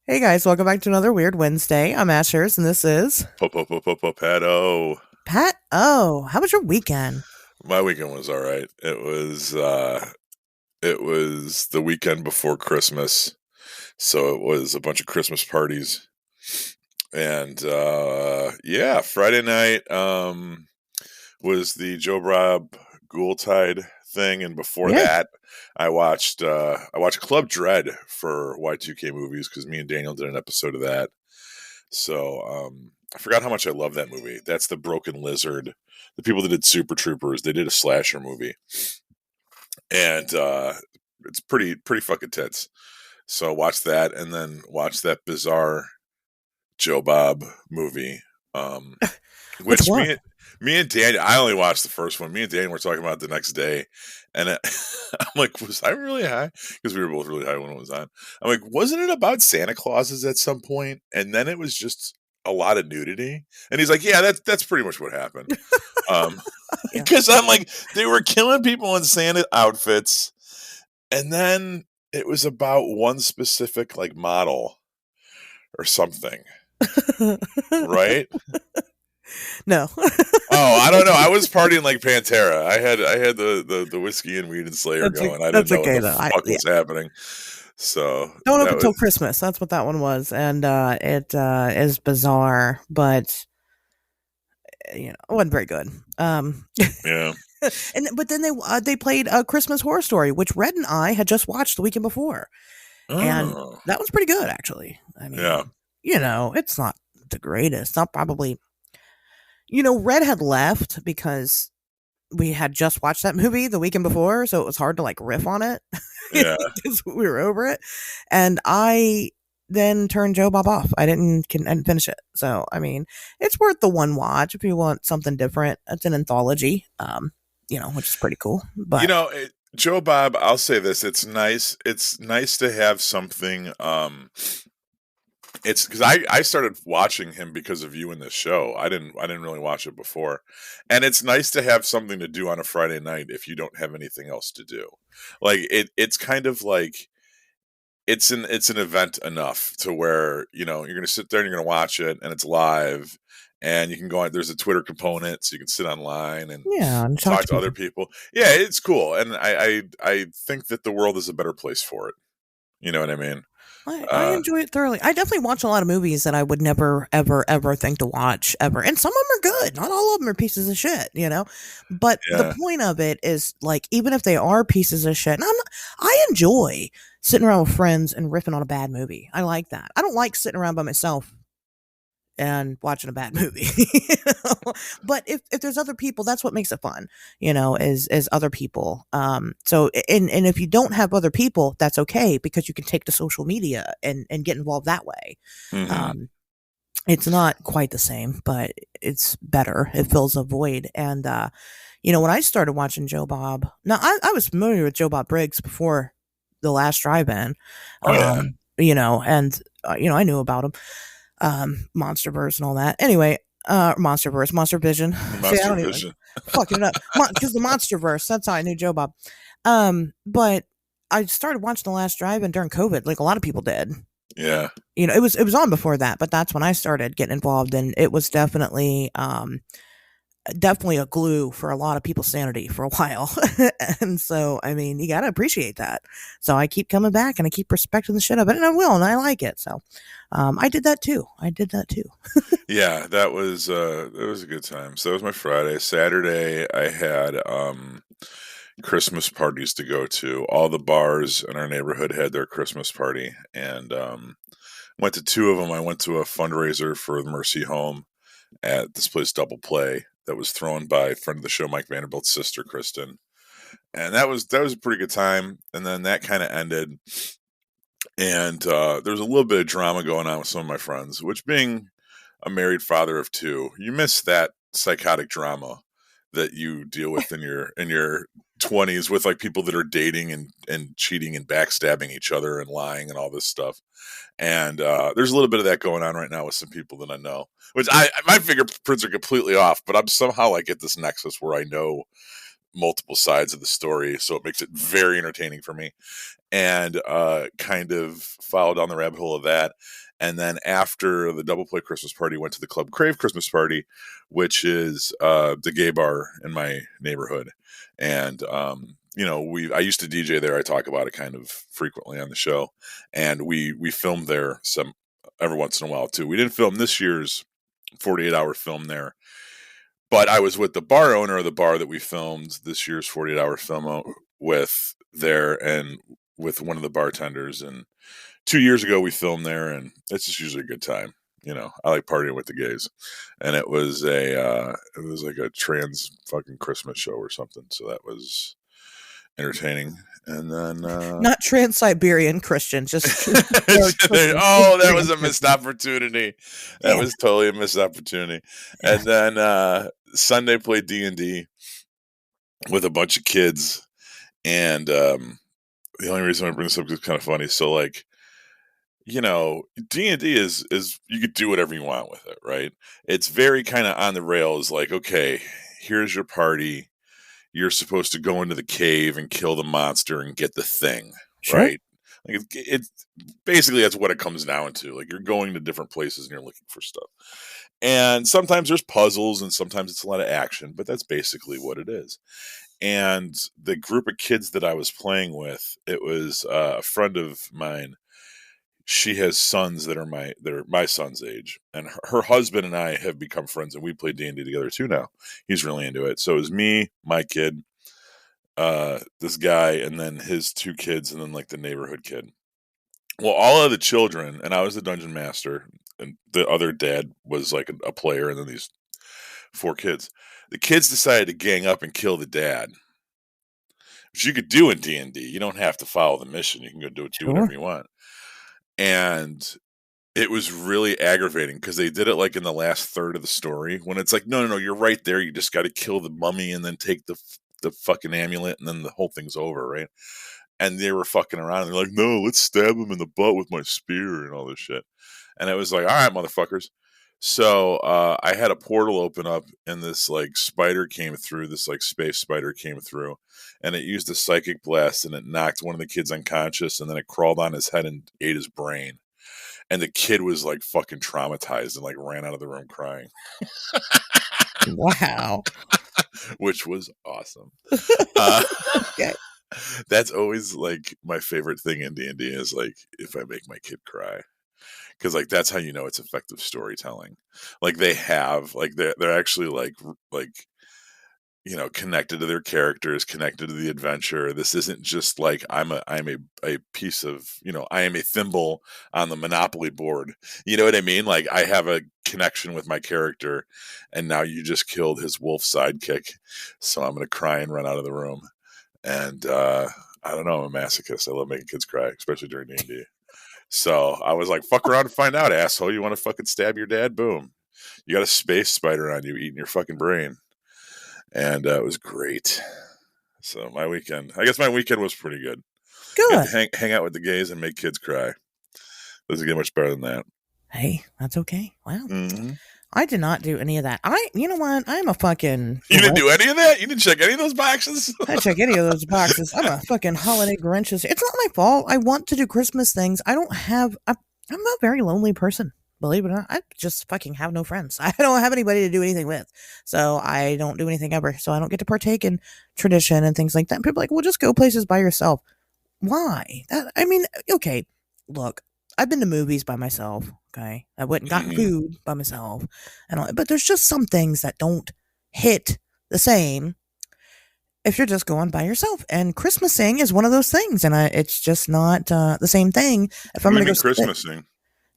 Hey guys, welcome back to another Weird Wednesday. I'm Ashers, and this is Pedo. Pat. Oh, how was your weekend? My weekend was all right. It was the weekend before Christmas, so it was a bunch of Christmas parties, and yeah, Friday night was the Joe Rob Ghoultide thing, and before Yeah. that, I watched Club Dread for Y2K movies because me and Daniel did an episode of that. So I forgot how much I love that movie. That's the Broken Lizard. The people that did Super Troopers, they did a slasher movie, and it's pretty fucking tits. So watch that, and then watch that bizarre Joe Bob movie. Um, Which which one? me and Daniel, I only watched the first one. Me and Daniel were talking about it the next day, and I'm like, was I really high? Because we were both really high when it was on. I'm like, wasn't it about Santa Clauses at some point? And then it was just a lot of nudity. And he's like, yeah, that's pretty much what happened. Um, Yeah. because I'm like, they were killing people in Santa outfits, and then it was about one specific like model or something, right? No. Oh, I don't know. I was partying like Pantera. I had the whiskey and weed and Slayer going. I didn't That's know what okay the though. fuck was happening. So Don't up that until was Christmas. That's what that one was, and it is bizarre, but it wasn't very good. yeah. But then they played a Christmas Horror Story, which Red and I had just watched the weekend before, and Oh, that was pretty good actually. I yeah, mean, it's not the greatest. Not probably. Red had left because we had just watched that movie the weekend before, so it was hard to like riff on it yeah. because we were over it. And I then turned Joe Bob off. I didn't finish it. So I mean, it's worth the one watch if you want something different. It's an anthology, which is pretty cool. You But know, Joe Bob. I'll say this: it's nice. It's nice to have something. It's because I started watching him because of you in this show. I didn't really watch it before, and it's nice to have something to do on a Friday night if you don't have anything else to do. Like it's kind of like it's an event enough to where you're going to sit there and you're going to watch it, and it's live, and you can go on. There's a Twitter component, so you can sit online and yeah, and talk talk to to other people. people. Yeah, it's cool, and I think that the world is a better place for it. You know what I mean? I Uh, enjoy it thoroughly. I definitely watch a lot of movies that I would never, ever, ever think to watch ever. And some of them are good. Not all of them are pieces of shit. But the yeah. point of it is like, even if they are pieces of shit, and I enjoy sitting around with friends and riffing on a bad movie. I like that. I don't like sitting around by myself and watching a bad movie. But if there's other people, that's what makes it fun, is other people. So and if you don't have other people, that's okay because you can take to social media and get involved that way. Hmm. Um it's not quite the same, but it's better. It fills a void. And when I started watching Joe Bob, now I was familiar with Joe Bob Briggs before the last drive-in. Oh yeah. And I knew about him, MonsterVerse and all that. Anyway, MonsterVerse, Monster Vision. See, I Monster don't even Vision. fucking it up because the MonsterVerse. That's how I knew Joe Bob. But I started watching The Last Drive-In during COVID, like a lot of people did. Yeah. It was on before that, but that's when I started getting involved, and it was definitely a glue for a lot of people's sanity for a while. And so, I mean, you got to appreciate that. So I keep coming back and I keep respecting the shit of it, and I will, and I like it. So I did that too. I did that too. Yeah, that was a good time. So that was my Friday. Saturday I had Christmas parties to go to. All the bars in our neighborhood had their Christmas party, and went to two of them. I went to a fundraiser for the Mercy Home at this place Double Play that was thrown by a friend of the show Mike Vanderbilt's sister Kristen. And that was a pretty good time. And then that kind of ended, and there was a little bit of drama going on with some of my friends, which being a married father of two, you miss that psychotic drama that you deal with in your 20s with like people that are dating and cheating and backstabbing each other and lying and all this stuff. And there's a little bit of that going on right now with some people that I know, which my fingerprints are completely off, but I'm somehow like at this nexus where I know multiple sides of the story, so it makes it very entertaining for me. And kind of followed down the rabbit hole of that. And then after the Double Play Christmas party, went to the Club Crave Christmas party, which is the gay bar in my neighborhood. And I used to DJ there. I talk about it kind of frequently on the show, and we filmed there some every once in a while too. We didn't film this year's 48-hour film there, but I was with the bar owner of the bar that we filmed this year's 48-hour film with there, and with one of the bartenders. And 2 years ago we filmed there, and it's just usually a good time. I like partying with the gays, and it was like a trans fucking Christmas show or something. So that was entertaining. And then Not Trans-Siberian Christian, just that was a missed opportunity. That was totally a missed opportunity. Yeah. And then Sunday played D&D with a bunch of kids, and the only reason I bring this up is it's kind of funny. So like, D&D is you could do whatever you want with it, right? It's very kind of on the rails. Like, okay, here's your party. You're supposed to go into the cave and kill the monster and get the thing, Sure. right? Like it's basically that's what it comes down to. Like you're going to different places and you're looking for stuff. And sometimes there's puzzles and sometimes it's a lot of action, but that's basically what it is. And the group of kids that I was playing with, it was a friend of mine. She has sons that are my son's age, and her husband and I have become friends, and we play D&D together too now. He's really into it. So it was me, my kid, this guy, and then his two kids, and then like the neighborhood kid. Well, all of the children, and I was the dungeon master, and the other dad was like a player, and then these 4 kids. The kids decided to gang up and kill the dad, which you could do in D&D. You don't have to follow the mission. You can go do whatever you want. And it was really aggravating because they did it like in the last third of the story, when it's like, no, you're right there. You just got to kill the mummy and then take the fucking amulet, and then the whole thing's over, right? And they were fucking around, and they're like, no, let's stab him in the butt with my spear and all this shit. And it was like, all right, motherfuckers. So I had a portal open up, and this like spider came through, this like space spider came through, and it used a psychic blast, and it knocked one of the kids unconscious, and then it crawled on his head and ate his brain. And the kid was like fucking traumatized and like ran out of the room crying. Wow. Which was awesome. Okay. That's always like my favorite thing in D&D is like if I make my kid cry. Because like that's how you know it's effective storytelling. Like they have like they're actually like connected to their characters, connected to the adventure. This isn't just like I'm a piece of I am a thimble on the Monopoly board. You know what I mean? Like I have a connection with my character, and now you just killed his wolf sidekick, so I'm gonna cry and run out of the room. And I don't know, I'm a masochist. I love making kids cry, especially during D&D. So I was like, fuck around and find out, asshole. You want to fucking stab your dad? Boom. You got a space spider on you eating your fucking brain. And it was great. So my weekend was pretty good. Good. Got to hang out with the gays and make kids cry. Doesn't get much better than that. Hey, that's okay. Wow. Mm-hmm. I did not do any of that. You know what? I'm a fucking... You didn't do any of that? You didn't check any of those boxes? I didn't check any of those boxes. I'm a fucking holiday Grinch. It's not my fault. I want to do Christmas things. I'm a very lonely person. Believe it or not, I just fucking have no friends. I don't have anybody to do anything with. So I don't do anything ever. So I don't get to partake in tradition and things like that. And people are like, well, just go places by yourself. Why? Okay, look, I've been to movies by myself. Okay. I went and got food by myself. But there's just some things that don't hit the same if you're just going by yourself. And Christmasing is one of those things. And it's just not the same thing. If I'm going to go Christmasing.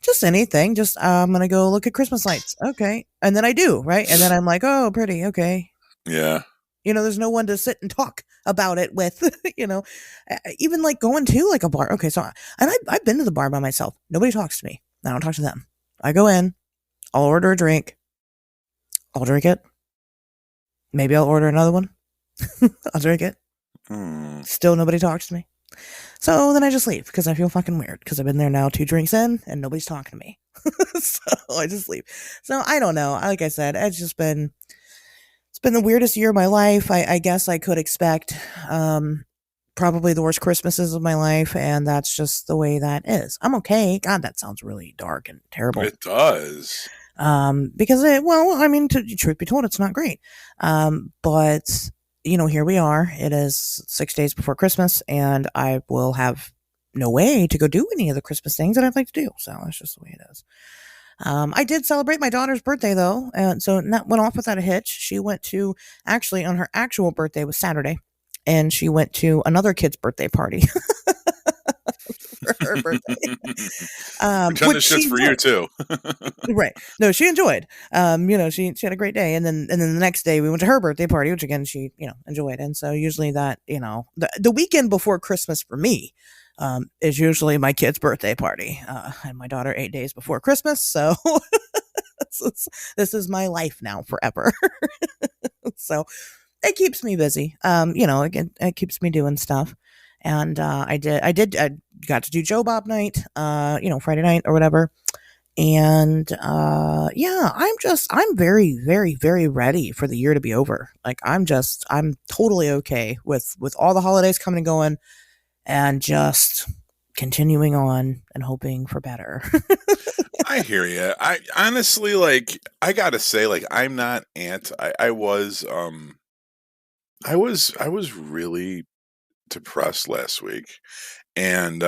Just anything. Just, I'm going to go look at Christmas lights. Okay. And then I do, right? And then I'm like, oh, pretty. Okay. Yeah. There's no one to sit and talk about it with, even like going to like a bar. Okay. So, and I've been to the bar by myself. Nobody talks to me. I don't talk to them. I go in, I'll order a drink. I'll drink it. Maybe I'll order another one. I'll drink it. Still nobody talks to me. So then I just leave because I feel fucking weird because I've been there now 2 drinks in and nobody's talking to me. So I just leave. So I don't know. Like I said, it's been the weirdest year of my life. I guess I could expect um, probably the worst Christmases of my life, and that's just the way that is. I'm okay. God, that sounds really dark and terrible. It does. Because well, I mean, truth be told, it's not great. But here we are. It is 6 days before Christmas, and I will have no way to go do any of the Christmas things that I'd like to do. So that's just the way it is. I did celebrate my daughter's birthday though, and so that went off without a hitch. She went to actually on her actual birthday was Saturday, and she went to another kid's birthday party for her birthday. Pretend Which this shit's she for you enjoyed. too. Right? No, she enjoyed. She had a great day, and then the next day we went to her birthday party, which again she enjoyed. And so usually that the weekend before Christmas for me. Is usually my kid's birthday party, and my daughter 8 days before Christmas. So this is my life now forever. So it keeps me busy. Again, it keeps me doing stuff. And I got to do Joe Bob night, Friday night or whatever. And yeah, I'm very, very, very ready for the year to be over. Like I'm totally okay with all the holidays coming and going and just continuing on and hoping for better. I hear you. I honestly I gotta say I'm not I was really depressed last week, and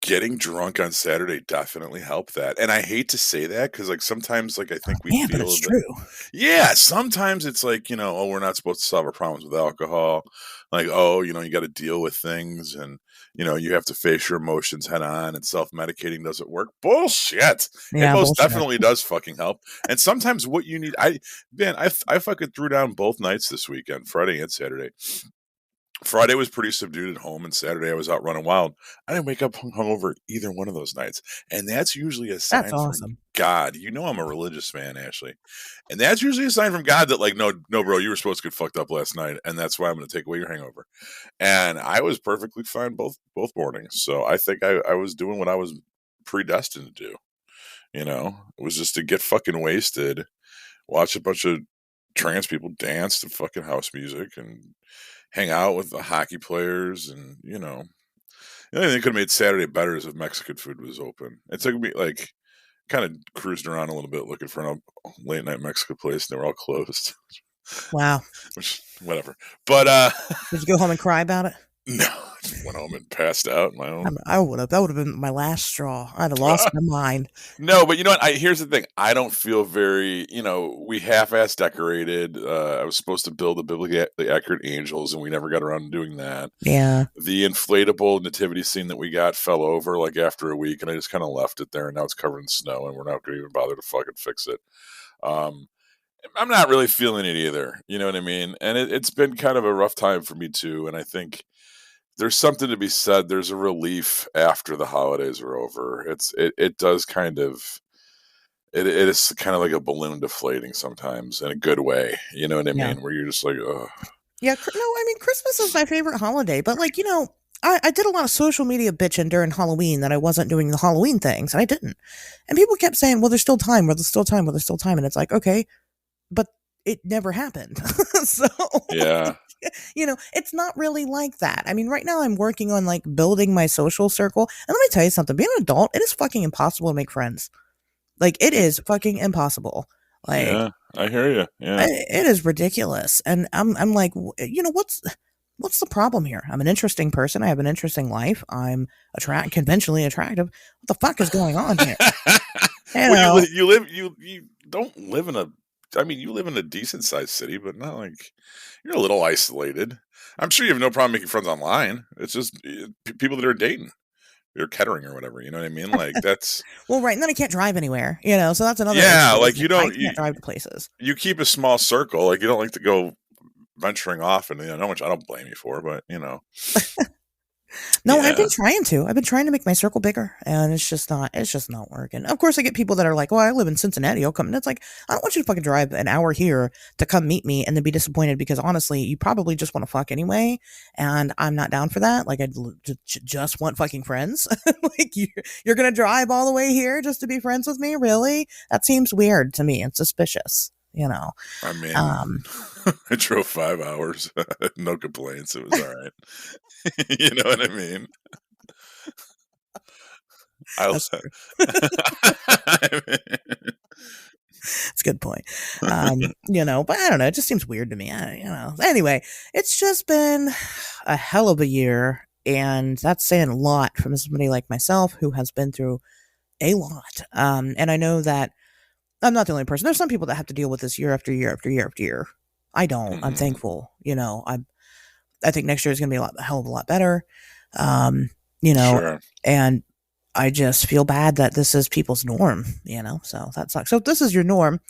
getting drunk on Saturday definitely helped that. And I hate to say that because sometimes I think we Yeah, but it's feel that. true. Yeah, sometimes it's oh, we're not supposed to solve our problems with alcohol. Oh, you got to deal with things, and you have to face your emotions head on, and self-medicating doesn't work. Bullshit. It Yeah, most bullshit. definitely does fucking help. And sometimes what you need, I fucking threw down both nights this weekend, Friday and Saturday. Friday was pretty subdued at home, and Saturday I was out running wild. I didn't wake up hungover either one of those nights, and that's usually a That's sign from awesome. God. I'm a religious man, Ashley, and that's usually a sign from God that no, no, bro, you were supposed to get fucked up last night, and that's why I'm going to take away your hangover. And I was perfectly fine both mornings, so I think I was doing what I was predestined to do. It was just to get fucking wasted, watch a bunch of trans people dance to fucking house music, and hang out with the hockey players. And the only thing that could have made Saturday better is if Mexican food was open. It took me kind of cruising around a little bit looking for a late night Mexican place, and they were all closed. Wow. Which whatever. But Did you go home and cry about it? no, I just went home and passed out on my own. I would have. That would have been my last straw. I'd have lost my mind. No, but you know what? Here's the thing. I don't feel very, we half-ass decorated. I was supposed to build the biblically accurate angels, and we never got around to doing that. Yeah. The inflatable nativity scene that we got fell over after a week, and I just kind of left it there, and now it's covered in snow, and we're not going to even bother to fucking fix it. I'm not really feeling it either. You know what I mean? And it's been kind of a rough time for me too, and I think there's something to be said. There's a relief after the holidays are over. It does kind of it is kind of like a balloon deflating sometimes in a good way. You know what I Yeah. mean? Where you're just like, ugh. Yeah. No, I mean, Christmas is my favorite holiday, but I did a lot of social media bitching during Halloween that I wasn't doing the Halloween things, and I didn't. And people kept saying, well, there's still time, well, there's still time, well, there's still time. And it's like, okay, but it never happened. So, Yeah. it's not really like that. I mean, right now I'm working on building my social circle. And let me tell you something, being an adult, it is fucking impossible to make friends. It is fucking impossible. Yeah, I hear you. Yeah. It is ridiculous. And I'm like, what's the problem here? I'm an interesting person. I have an interesting life. I'm conventionally attractive. What the fuck is going on here? Well, you don't live in you live in a decent sized city, but not you're a little isolated. I'm sure you have no problem making friends online. It's just people that are dating or Kettering or whatever. You know what I mean? That's well, right. And then I can't drive anywhere. So that's another. Yeah, issue, you don't. I can't drive to places. You keep a small circle. You don't like to go venturing off, and which I don't blame you for, but No, yeah. I've been trying to. I've been trying to make my circle bigger, and it's just not working. Of course, I get people that are like, "Well, I live in Cincinnati. I'll come." And it's like, I don't want you to fucking drive an hour here to come meet me and then be disappointed because honestly, you probably just want to fuck anyway, and I'm not down for that. I just want fucking friends. You're gonna drive all the way here just to be friends with me? Really? That seems weird to me and suspicious. you know. I mean, Um, I drove 5 hours, no complaints. It was all right. You know what I mean? I, that's true. I mean, It's a good point. But I don't know. It just seems weird to me. Anyway, it's just been a hell of a year. And that's saying a lot from somebody like myself who has been through a lot. And I know that I'm not the only person. There's some people that have to deal with this year after year after year after year. I don't. I'm mhm. thankful. I think next year is going to be a hell of a lot better. Um, you know, Sure. and I just feel bad that this is people's norm. So that sucks. So if this is your norm,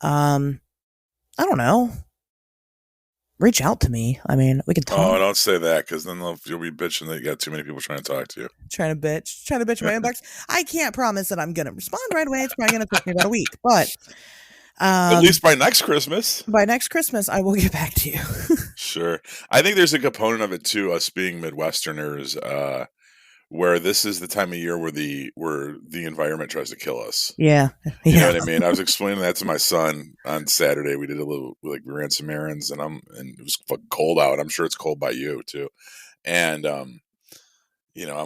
um, I don't know. Reach out to me. I mean, we can talk. Oh, don't say that because then you'll be bitching that you got too many people trying to talk to you. Trying to bitch in my inbox. I can't promise that I'm going to respond right away. It's probably going to take me about a week, but At um, least by next Christmas. by next Christmas, I will get back to you. Sure. I think there's a component of it too, us being Midwesterners, where this is the time of year where the environment tries to kill us. Yeah, You know yeah. what I mean? I was explaining that to my son on Saturday. We did a little we ran some errands and it was fucking cold out. I'm sure it's cold by you too. And I'm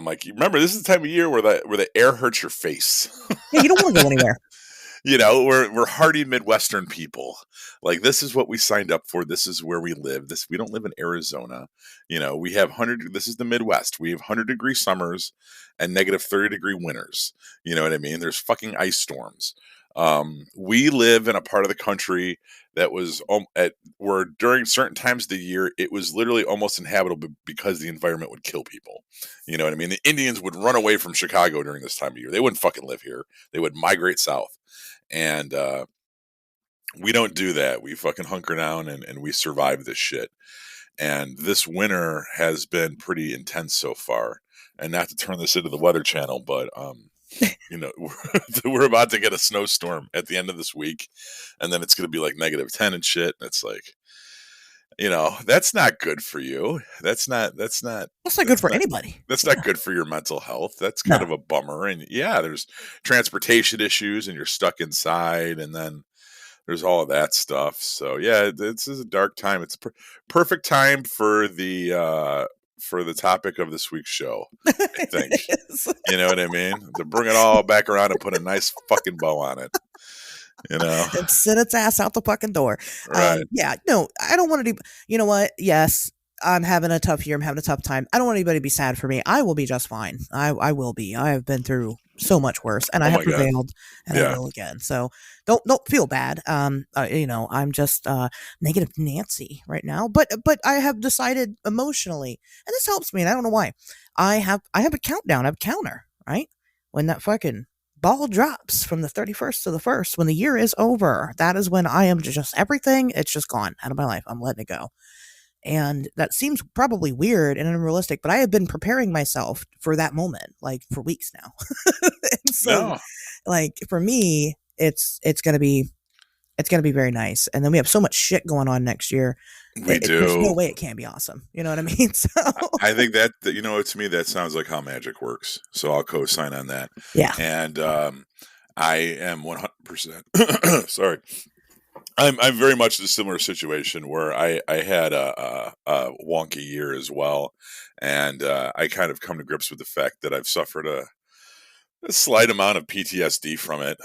like, remember this is the time of year where the air hurts your face. Yeah, you don't want to go anywhere. We're hardy Midwestern people. Like this is what we signed up for. This is where we live. We don't live in Arizona. We have 100. This is the Midwest. We have 100-degree summers and negative 30-degree winters. You know what I mean? There's fucking ice storms. We live in a part of the country that was where during certain times of the year it was literally almost inhabitable because the environment would kill people. You know what I mean? The Indians would run away from Chicago during this time of year. They wouldn't fucking live here. They would migrate south. And we don't do that. We fucking hunker down and we survive this shit. And this winter has been pretty intense so far. And not to turn this into the Weather Channel, but we're about to get a snowstorm at the end of this week, and then it's going to be like negative 10 and shit. And it's like, that's not good for you. That's not good for anybody. That's not good for your mental health. That's kind No. of a bummer. And yeah, there's transportation issues and you're stuck inside, and then there's all of that stuff. So yeah, this is a dark time. It's a perfect time for the topic of this week's show, I think. It is. You know what I mean? To bring it all back around and put a nice fucking bow on it. You know? And send its ass out the fucking door. Right. Yeah, no, I don't want to do. You know what? Yes, I'm having a tough year. I'm having a tough time. I don't want anybody to be sad for me. I will be just fine. I will be. I have been through so much worse, and I Oh have my God. prevailed, and I Yeah. will again. So don't feel bad. I'm just negative Nancy right now, but I have decided emotionally, and this helps me, and I don't know why. I have a countdown. I have a counter, right? When that fucking ball drops from the 31st to the 1st, when the year is over, that is when I am just everything, it's just gone out of my life. I'm letting it go. And that seems probably weird and unrealistic, but I have been preparing myself for that moment, like for weeks now. And so, No, like for me, it's gonna be very nice. And then we have so much shit going on next year. we There's no do. way it can't be awesome. You know what I mean? So I think that to me, that sounds like how magic works. So I'll co-sign on that. yeah, And I am 100%. Sorry. I'm very much in a similar situation where I had a wonky year as well, and I kind of come to grips with the fact that I've suffered a slight amount of PTSD from it,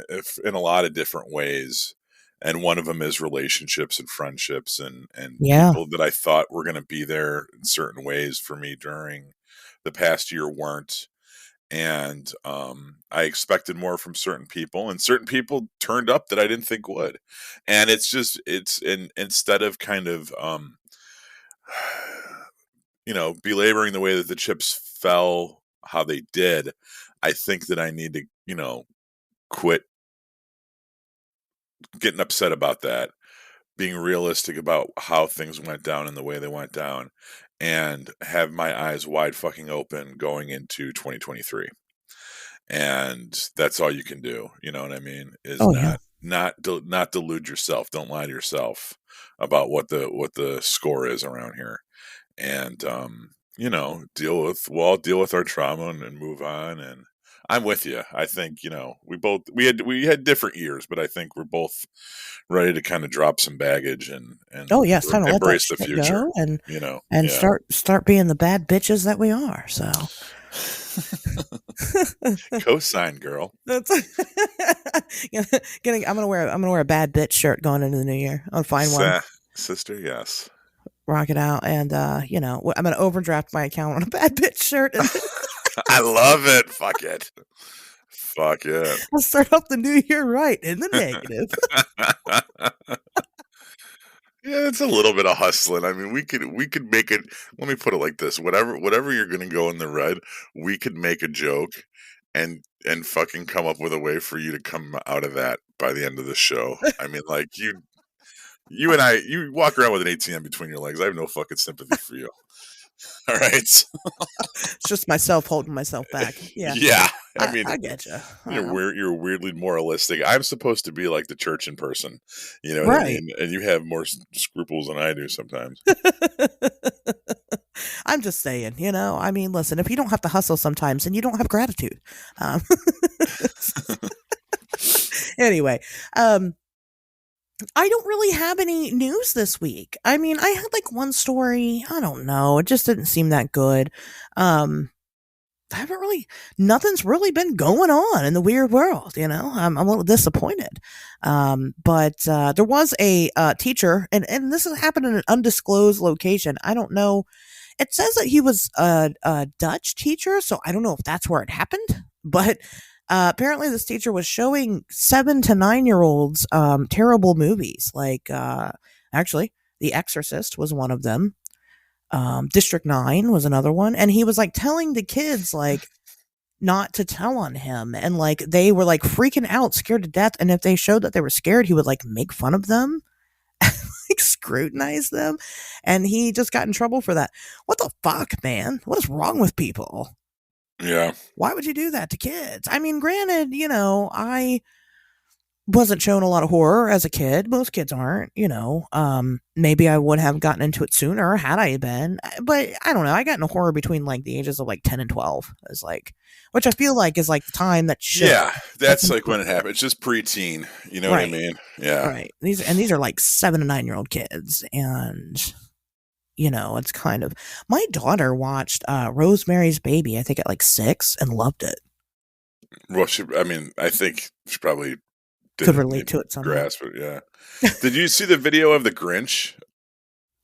if, in a lot of different ways, and one of them is relationships and friendships and yeah, people that I thought were going to be there in certain ways for me during the past year weren't, and I expected more from certain people, and certain people turned up that I didn't think would, and instead of kind of belaboring the way that the chips fell how they did, I think that I need to quit getting upset about that, being realistic about how things went down and the way they went down, and have my eyes wide fucking open going into 2023. And that's all you can do. You know what I mean? Is oh yeah, not delude yourself. Don't lie to yourself about what the score is around here. And we'll all deal with our trauma and move on. And I'm with you. I think, we had different years, but I think we're both ready to kind of drop some baggage and Oh yes, time to let that embrace the shit future. go and Yeah. start being the bad bitches that we are. So Cosign, girl. that's I'm gonna wear a bad bitch shirt going into the new year. I'll find one, Sister, yes. rock it out, and I'm gonna overdraft my account on a bad bitch shirt, and I love it. Fuck it. Fuck it. I'll start off the new year right in the negative. Yeah, it's a little bit of hustling. I mean, we could make it. Let me put it like this: whatever you're gonna go in the red, we could make a joke, and fucking come up with a way for you to come out of that by the end of the show. I mean, like you and I, you walk around with an ATM between your legs. I have no fucking sympathy for you. All right. It's just myself holding myself back. Yeah, Yeah. I I, mean, I get you. you're weirdly moralistic. I'm supposed to be like the church in person. You know what I Right. mean? And you have more scruples than I do sometimes. I'm just saying, I mean, listen, if you don't have to hustle sometimes, then you don't have gratitude. Um, anyway, um, I don't really have any news this week. I mean, I had like one story. I don't know. It just didn't seem that good. Um, I haven't really, nothing's really been going on in the weird world. I'm a little disappointed. But there was a teacher, and this has happened in an undisclosed location. I don't know. It says that he was a Dutch teacher, so I don't know if that's where it happened. But apparently, this teacher was showing 7 to 9 year olds terrible movies. Like, actually, The Exorcist was one of them. District 9 was another one. And he was like telling the kids, like, not to tell on him. And like, they were like freaking out, scared to death. And if they showed that they were scared, he would like make fun of them, like scrutinize them. And he just got in trouble for that. What the fuck, man? What is wrong with people? Yeah. Why would you do that to kids? I mean, granted, I wasn't shown a lot of horror as a kid. Most kids aren't. Maybe I would have gotten into it sooner had I been. But I don't know. I got into horror between like the ages of like 10 and 12. Is like, which I feel like is like the time that should. Yeah. That's like when it happened. It's just preteen. You know what I Right. mean? Yeah. Right. These are like 7 to 9 year old kids, and it's kind of, my daughter watched Rosemary's Baby, I think at like 6, and loved it. Well, I think she probably Could didn't relate to it somehow. grasp it. Yeah. Did you see the video of the Grinch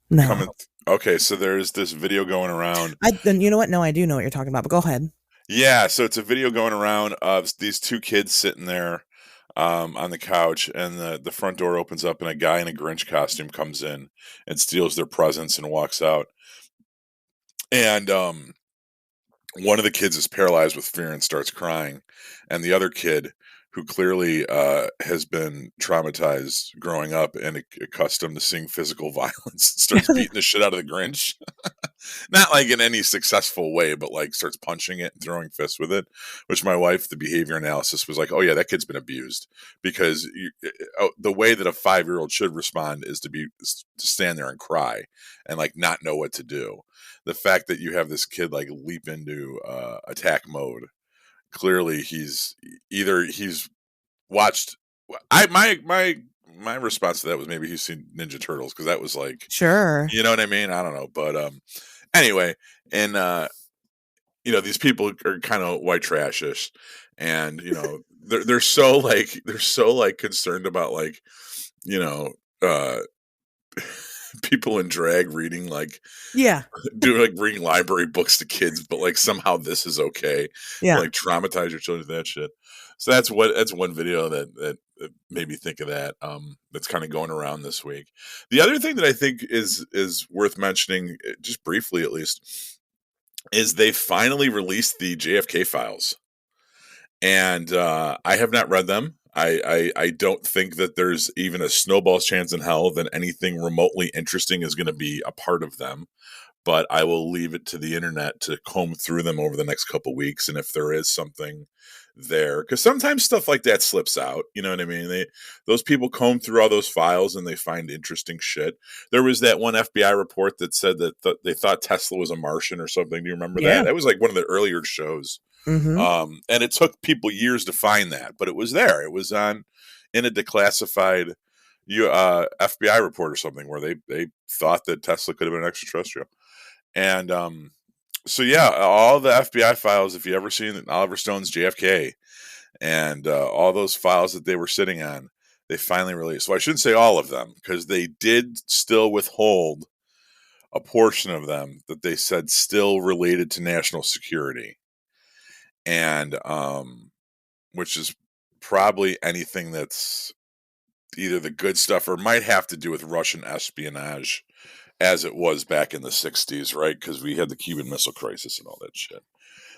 No. coming? Okay, so there's this video going around. Then you know what? No, I do know what you're talking about, but go ahead. Yeah, so it's a video going around of these two kids sitting there on the couch, and the front door opens up, and a guy in a Grinch costume comes in and steals their presents and walks out. And one of the kids is paralyzed with fear and starts crying, and the other kid, who clearly has been traumatized growing up and accustomed to seeing physical violence, starts beating the shit out of the Grinch. Not like in any successful way, but like starts punching it and throwing fists with it. Which my wife, the behavior analysis, was like, "Oh yeah, that kid's been abused," because the way that a 5-year-old should respond is to stand there and cry and like not know what to do. The fact that you have this kid like leap into attack mode, clearly he's watched. My response to that was maybe he's seen Ninja Turtles, because that was like, Sure. you know what I mean? I don't know, but anyway, and these people are kind of white trashish, and they're so like concerned about like you know uh people in drag reading like Yeah. doing like bringing library books to kids, but like somehow this is okay. Yeah. Like traumatize your children with that shit. So that's one video that made me think of that. That's kind of going around this week. The other thing that I think is worth mentioning, just briefly at least, is they finally released the JFK files, and I have not read them. I don't think that there's even a snowball's chance in hell that anything remotely interesting is going to be a part of them, but I will leave it to the internet to comb through them over the next couple weeks. And if there is something there, because sometimes stuff like that slips out, you know what I mean? Those people comb through all those files and they find interesting shit. There was that one FBI report that said that they thought Tesla was a Martian or something. Do you remember Yeah. that? That was like one of the earlier shows. Mm-hmm. And it took people years to find that, but it was there. It was on in a declassified FBI report or something where they thought that Tesla could have been extraterrestrial. And so yeah, all the FBI files, if you ever seen Oliver Stone's JFK and all those files that they were sitting on, they finally released. Well, I shouldn't say all of them because they did still withhold a portion of them that they said still related to national security, and which is probably anything that's either the good stuff or might have to do with Russian espionage, as it was back in the 60s, right? Because we had the Cuban Missile Crisis and all that shit.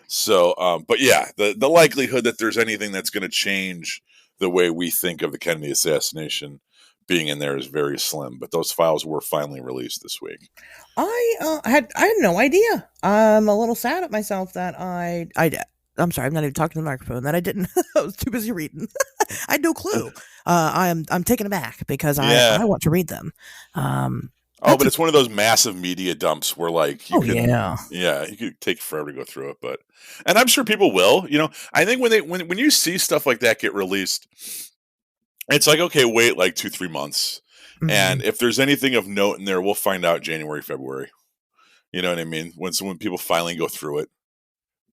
So, but yeah, the likelihood that there's anything that's going to change the way we think of the Kennedy assassination being in there is very slim. But those files were finally released this week. I had no idea. I'm a little sad at myself that I'm sorry, I'm not even talking to the microphone. That I didn't. I was too busy reading. I had no clue. I'm taken aback because Yeah. I want to read them. Oh, but it's one of those massive media dumps where, like, you can, yeah. you could take forever to go through it. But, and I'm sure people will. You know, I think when you see stuff like that get released, it's like, okay, wait like 2-3 months, and if there's anything of note in there, we'll find out January, February. You know what I mean? When people finally go through it.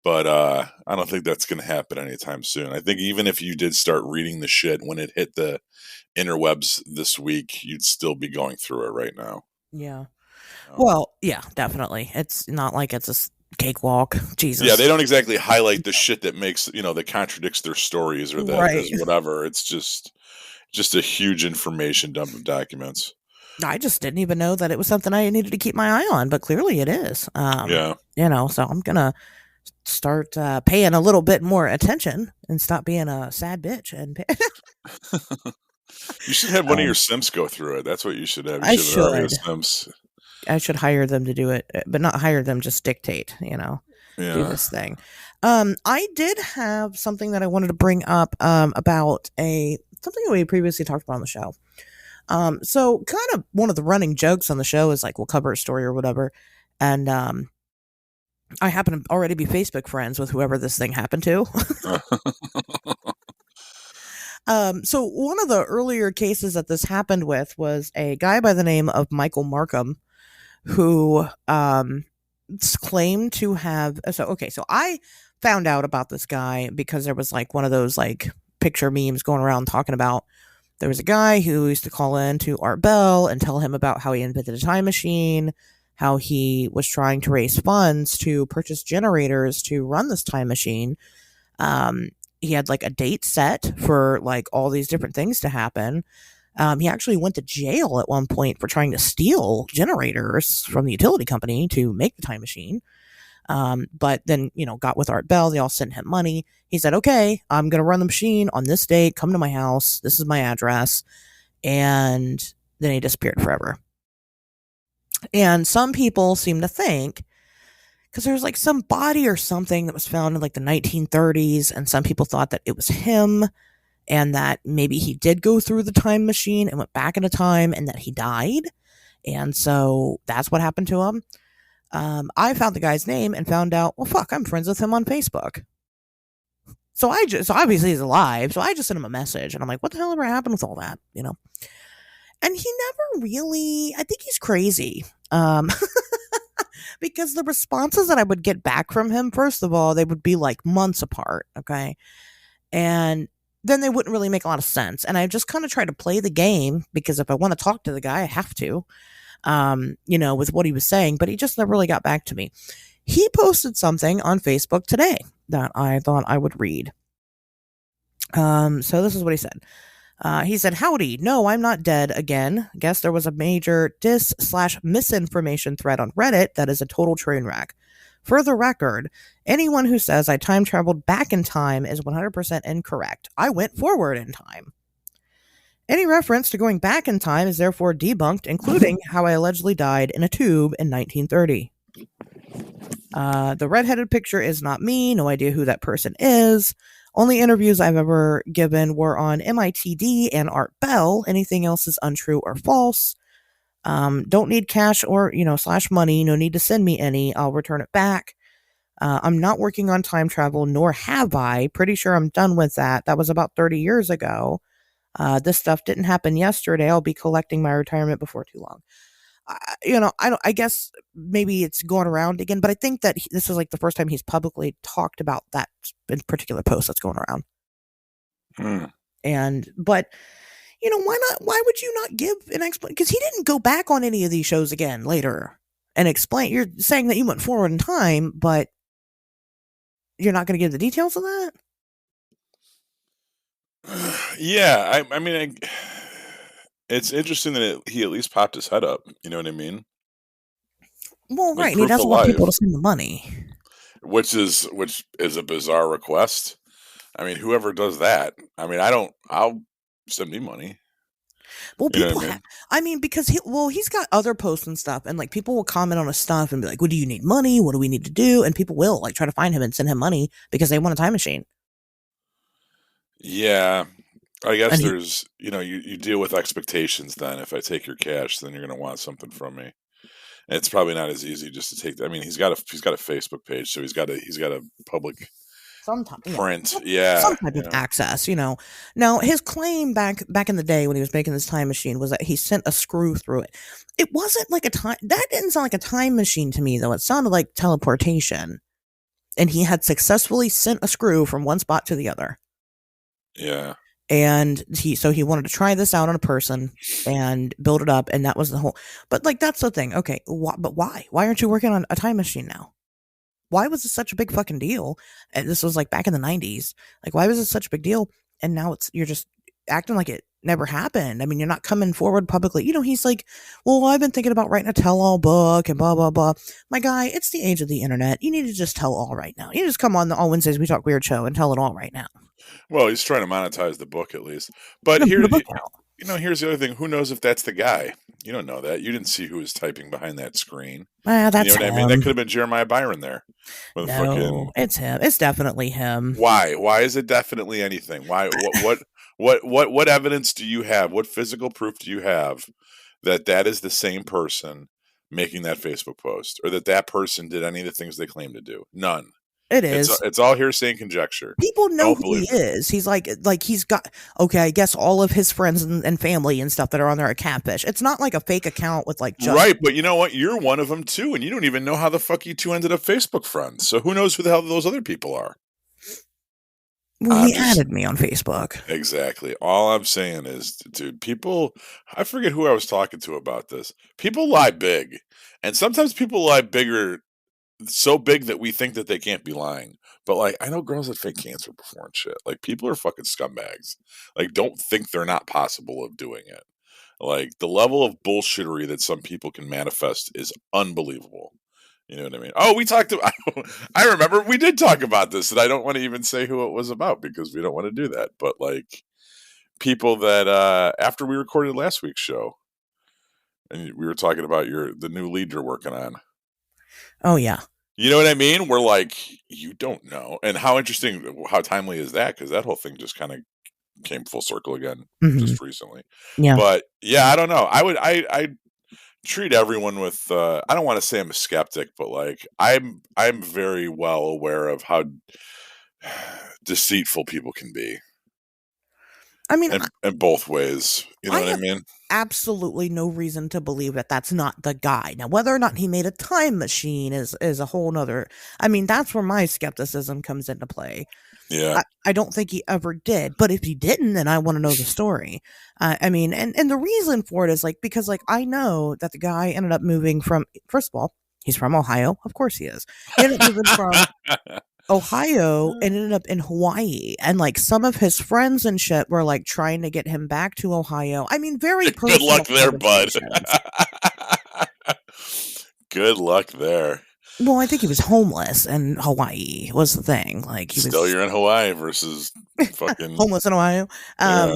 But I don't think that's going to happen anytime soon. I think even if you did start reading the shit when it hit the interwebs this week, you'd still be going through it right now. Yeah. Well, yeah, definitely. It's not like it's a cakewalk. Jesus. Yeah, they don't exactly highlight the shit that makes, that contradicts their stories or that Right. is whatever. It's just a huge information dump of documents. I just didn't even know that it was something I needed to keep my eye on, but clearly it is. Yeah. So I'm gonna start paying a little bit more attention and stop being a sad bitch. And you should have one of your Sims go through it. That's what you should have. You I should have should. Sims. I should hire them to do it, but not hire them, just dictate. Do this thing. I did have something that I wanted to bring up about something we previously talked about on the show. So kind of one of the running jokes on the show is like we'll cover a story or whatever, and I happen to already be Facebook friends with whoever this thing happened to. So one of the earlier cases that this happened with was a guy by the name of Michael Markham, who claimed to have. So I found out about this guy because there was like one of those like picture memes going around talking about there was a guy who used to call in to Art Bell and tell him about how he invented a time machine, how he was trying to raise funds to purchase generators to run this time machine. He had like a date set for like all these different things to happen. He actually went to jail at one point for trying to steal generators from the utility company to make the time machine. But then, got with Art Bell. They all sent him money. He said, okay, I'm going to run the machine on this date. Come to my house. This is my address. And then he disappeared forever. And some people seem to think, because there was like some body or something that was found in like the 1930s, and some people thought that it was him and that maybe he did go through the time machine and went back into time and that he died. And so that's what happened to him. I found the guy's name and found out, well, fuck, I'm friends with him on Facebook. So obviously he's alive. So I just sent him a message and I'm like, what the hell ever happened with all that? And he never really, I think he's crazy. Because the responses that I would get back from him, first of all, they would be like months apart. Okay. And then they wouldn't really make a lot of sense. And I just kind of try to play the game because if I want to talk to the guy, I have to, with what he was saying, but he just never really got back to me. He posted something on Facebook today that I thought I would read. So this is what he said. He said, howdy, no, I'm not dead again. Guess there was a major dis/misinformation thread on Reddit that is a total train wreck. For the record, anyone who says I time traveled back in time is 100% incorrect. I went forward in time. Any reference to going back in time is therefore debunked, including how I allegedly died in a tube in 1930. The redheaded picture is not me. No idea who that person is. Only interviews I've ever given were on MITD and Art Bell. Anything else is untrue or false. Don't need cash or, /money. No need to send me any. I'll return it back. I'm not working on time travel, nor have I. Pretty sure I'm done with that. That was about 30 years ago. This stuff didn't happen yesterday. I'll be collecting my retirement before too long. I don't. I guess maybe it's going around again, but I think that this is like the first time he's publicly talked about that in particular post that's going around. Hmm. But why not? Why would you not give an explanation? Because he didn't go back on any of these shows again later and explain. You're saying that you went forward in time, but you're not going to give the details of that. Yeah, I mean, it's interesting that he at least popped his head up. You know what I mean? Well, Like right, and he proof of doesn't want people life, to send the money. which is a bizarre request. I mean, whoever does that, I mean, I don't. I'll send me money. Well, You know what I mean? I mean, because he's got other posts and stuff, and like people will comment on his stuff and be like, "What do you need money? What do we need to do?" And people will like try to find him and send him money because they want a time machine. Yeah, I guess And he, there's, you deal with expectations then. If I take your cash, then you're going to want something from me. And it's probably not as easy just to take that. I mean, he's got a Facebook page, so he's got a public Sometimes, print. some Yeah, type of access. Now his claim back in the day when he was making this time machine was that he sent a screw through it. It wasn't like a time. That didn't sound like a time machine to me, though. It sounded like teleportation, and he had successfully sent a screw from one spot to the other. yeah. And he wanted to try this out on a person and build it up, and that was the whole. But like that's the thing. Okay, but why aren't you working on a time machine now? Why was this such a big fucking deal? And this was like back in the 90s. Like, why was this such a big deal? And now you're just acting like it never happened. I mean, you're not coming forward publicly. He's like, well, I've been thinking about writing a tell all book and blah, blah, blah. My guy, it's the age of the internet. You need to just tell all right now. You just come on all Wednesdays, We Talk Weird show and tell it all right now. Well, he's trying to monetize the book at least. But Put a book out. here's the other thing. Who knows if that's the guy? You don't know that. You didn't see who was typing behind that screen. That's you know what him. I mean? That could have been Jeremiah Byron there. No, it's him. It's definitely him. Why? Why is it definitely anything? Why? What evidence do you have? What physical proof do you have that is the same person making that Facebook post, or that person did any of the things they claim to do? None. It is. It's all hearsay and conjecture. People know Don't who he believe it. is. He's like he's got, okay, I guess all of his friends and family and stuff that are on there are catfish. It's not like a fake account with like just Right, but you know what? You're one of them too, and you don't even know how the fuck you two ended up Facebook friends. So who knows who the hell those other people are? Well, he added me on Facebook. Exactly. All I'm saying is, dude, people, I forget who I was talking to about this. People lie big. And sometimes people lie bigger, so big that we think that they can't be lying. But like, I know girls that fake cancer before and shit. Like, people are fucking scumbags. Like, don't think they're not possible of doing it. Like, the level of bullshittery that some people can manifest is unbelievable. You know what I mean? Oh, we talked about, I remember we did talk about this, and I don't want to even say who it was about because we don't want to do that. But like, people that, after we recorded last week's show, and we were talking about the new lead you're working on. Oh, yeah. You know what I mean? We're like, you don't know. And how interesting, how timely is that? Because that whole thing just kind of came full circle again just recently. Yeah. But yeah, I don't know. I treat everyone with, I don't want to say I'm a skeptic, but like, I'm very well aware of how deceitful people can be. I mean, in both ways. You know what I mean? Absolutely no reason to believe that that's not the guy. Now, whether or not he made a time machine is a whole nother. I mean, that's where my skepticism comes into play. Yeah. I don't think he ever did. But if he didn't, then I want to know the story. I mean, and the reason for it is like, because like, I know that the guy ended up moving from, first of all, he's from Ohio. Of course he is. He ended up moving from Ohio and ended up in Hawaii, and like some of his friends and shit were like trying to get him back to Ohio. I mean, very good luck there, bud. Good luck there. Well, I think he was homeless in Hawaii was the thing. Like he still, you're in Hawaii versus fucking homeless in Ohio,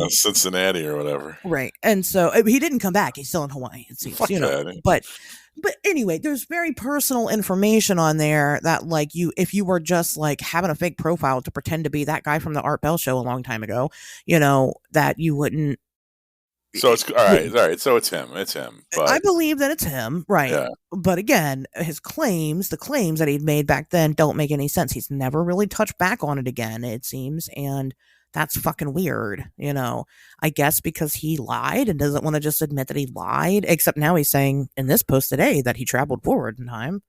Cincinnati or whatever. Right, and so he didn't come back. He's still in Hawaii. It seems, But anyway, there's very personal information on there that like if you were just like having a fake profile to pretend to be that guy from the Art Bell show a long time ago, that you wouldn't So it's all right. All right. So it's him. It's him. I But believe that it's him, right? yeah, But again, the claims that he'd made back then don't make any sense. He's never really touched back on it again, it seems, and that's fucking weird, you know. I guess because he lied and doesn't want to just admit that he lied, except now he's saying in this post today that he traveled forward in time.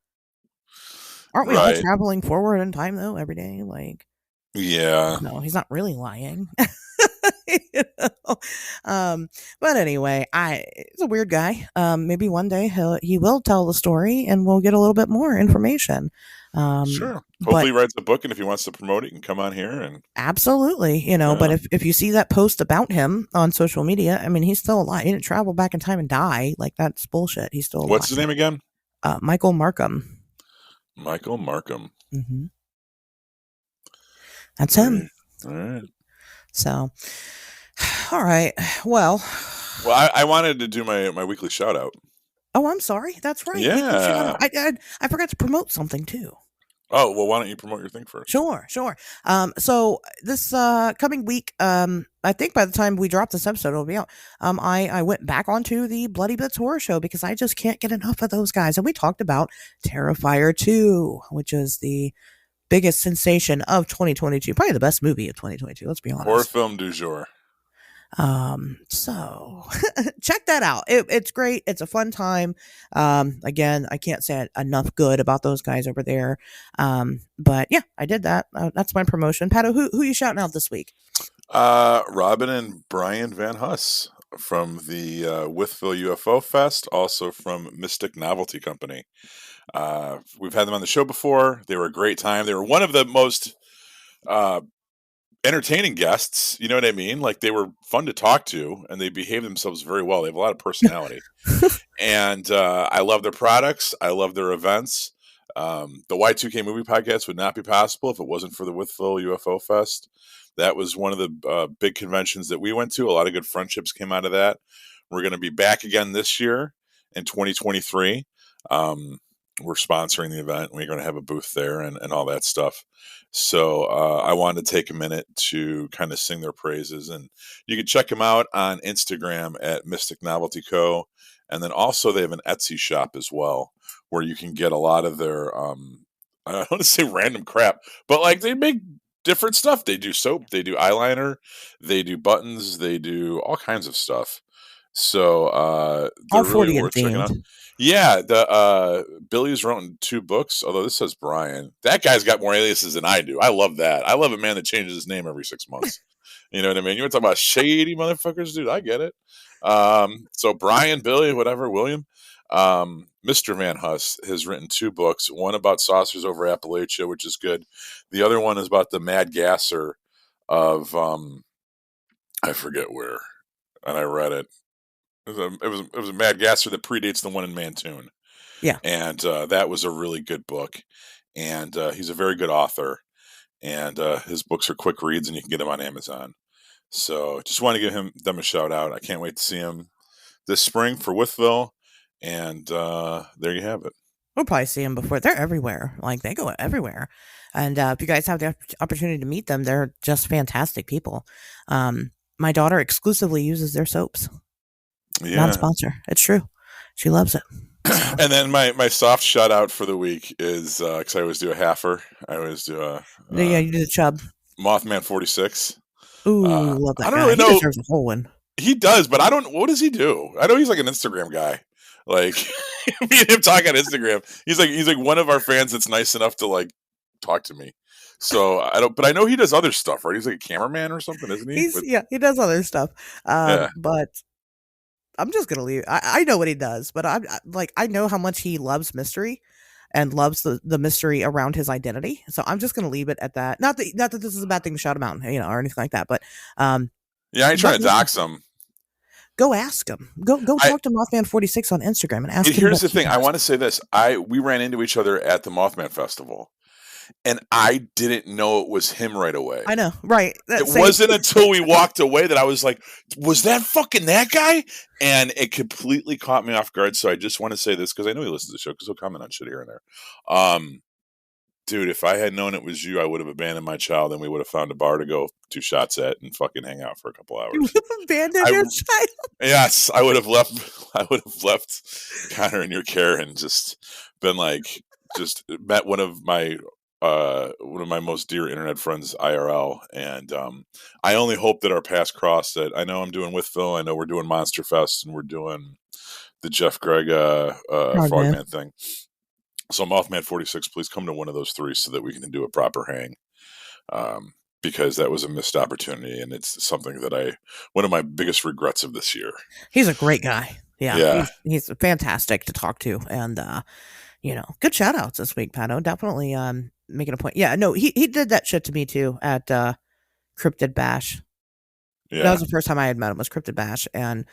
Aren't we all right. traveling forward in time though every day? Like, Yeah, no, he's not really lying. You know? But anyway, he's a weird guy. Maybe one day he will tell the story and we'll get a little bit more information. sure. But Hopefully, he writes a book, and if he wants to promote it, he can come on here and absolutely, you know, but yeah. if you see that post about him on social media, I mean, he's still alive. He didn't travel back in time and die. Like, that's bullshit. He's still What's his alive. name again? Michael Markham. Michael Markham. Hmm. That's Very him. all right. So, all right. Well, Well, I wanted to do my weekly shout out. oh, I'm sorry. That's right. Weekly shout out. Yeah. I forgot to promote something too. Oh well, why don't you promote your thing first? Sure, sure. So this coming week, I think by the time we drop this episode, it'll be out. I went back onto the Bloody Bits horror show because I just can't get enough of those guys. And we talked about Terrifier 2, which is the biggest sensation of 2022, probably the best movie of 2022. Let's be Horror honest. film du jour. So check that out. It's great. It's a fun time. Again, I can't say enough good about those guys over there. But yeah, I did that. That's my promotion. Pato, who you shouting out this week? Robin and Brian Van Huss from the Withville UFO Fest, also from Mystic Novelty Company. We've had them on the show before. They were a great time. They were one of the most entertaining guests. You know what I mean? Like, they were fun to talk to, and they behave themselves very well. They have a lot of personality, and I love their products. I love their events. The Y2K movie podcast would not be possible if it wasn't for the Withville UFO Fest. That was one of the big conventions that we went to. A lot of good friendships came out of that. We're going to be back again this year in 2023. We're sponsoring the event. We're going to have a booth there and all that stuff. So I wanted to take a minute to kind of sing their praises. And you can check them out on Instagram at Mystic Novelty Co. And then also they have an Etsy shop as well, where you can get a lot of their, I don't want to say random crap, but like they make different stuff. They do soap, they do eyeliner, they do buttons, they do all kinds of stuff. So All they're really 40 and worth checking out. themed. Yeah, the Billy's written 2 books, although this says Brian. That guy's got more aliases than I do. I love that. I love a man that changes his name every 6 months. You know what I mean? You want to talk about shady motherfuckers, dude? I get it. So Brian, Billy, whatever, William. Mr. Van Huss has written 2 books, one about saucers over Appalachia, which is good. The other one is about the mad gasser of I forget where, and I read it. It was a mad gasser that predates the one in Mantoon. Yeah. And that was a really good book. And he's a very good author. And his books are quick reads, and you can get them on Amazon. So just want to give them a shout out. I can't wait to see him this spring for Withville. And there you have it. We'll probably see them before. They're everywhere. Like, they go everywhere. And if you guys have the opportunity to meet them, they're just fantastic people. My daughter exclusively uses their soaps. Yeah. Not a sponsor. It's true. She loves it. So. And then my soft shout out for the week is because I always do a halfer. I always do a Yeah, you did a chub. Mothman 46. Ooh, love that I don't guy. really know. He deserves a whole one. He does, but I don't. What does he do? I know he's like an Instagram guy. Like me and him talk on Instagram. He's like one of our fans that's nice enough to like talk to me. So I don't. But I know he does other stuff, right? He's like a cameraman or something, isn't he? He does other stuff. Yeah. But I'm just gonna leave. I know what he does, but I know how much he loves mystery and loves the mystery around his identity. So I'm just gonna leave it at that. Not that this is a bad thing to shout him out, or anything like that. But yeah, I ain't trying to dox him. Go ask him. Go talk to Mothman 46 on Instagram and ask him. Here's the thing. I want to say this. We ran into each other at the Mothman Festival, and I didn't know it was him right away. I know, right? It wasn't until we walked away that I was like, was that fucking that guy? And it completely caught me off guard. So I just want to say this because I know he listens to the show because he'll comment on shit here and there. Dude, if I had known it was you, I would have abandoned my child and we would have found a bar to go 2 shots at and fucking hang out for a couple You hours. have abandoned I your child. Yes, I would have left. I would have left Connor in your care and just been like, just met one of my most dear internet friends IRL, and I only hope that our paths cross. That I know I'm doing with Phil. I know we're doing Monster Fest and we're doing the Jeff Gregg Man. Frogman thing. So Mothman 46, please come to one of those three so that we can do a proper hang. Because that was a missed opportunity, and it's something that one of my biggest regrets of this year. He's a great guy. Yeah, Yeah. he's fantastic to talk to, and good shout outs this week, Pato. Definitely making a point. Yeah, no, he did that shit to me too at Cryptid Bash. Yeah. That was the first time I had met him, was Cryptid Bash, and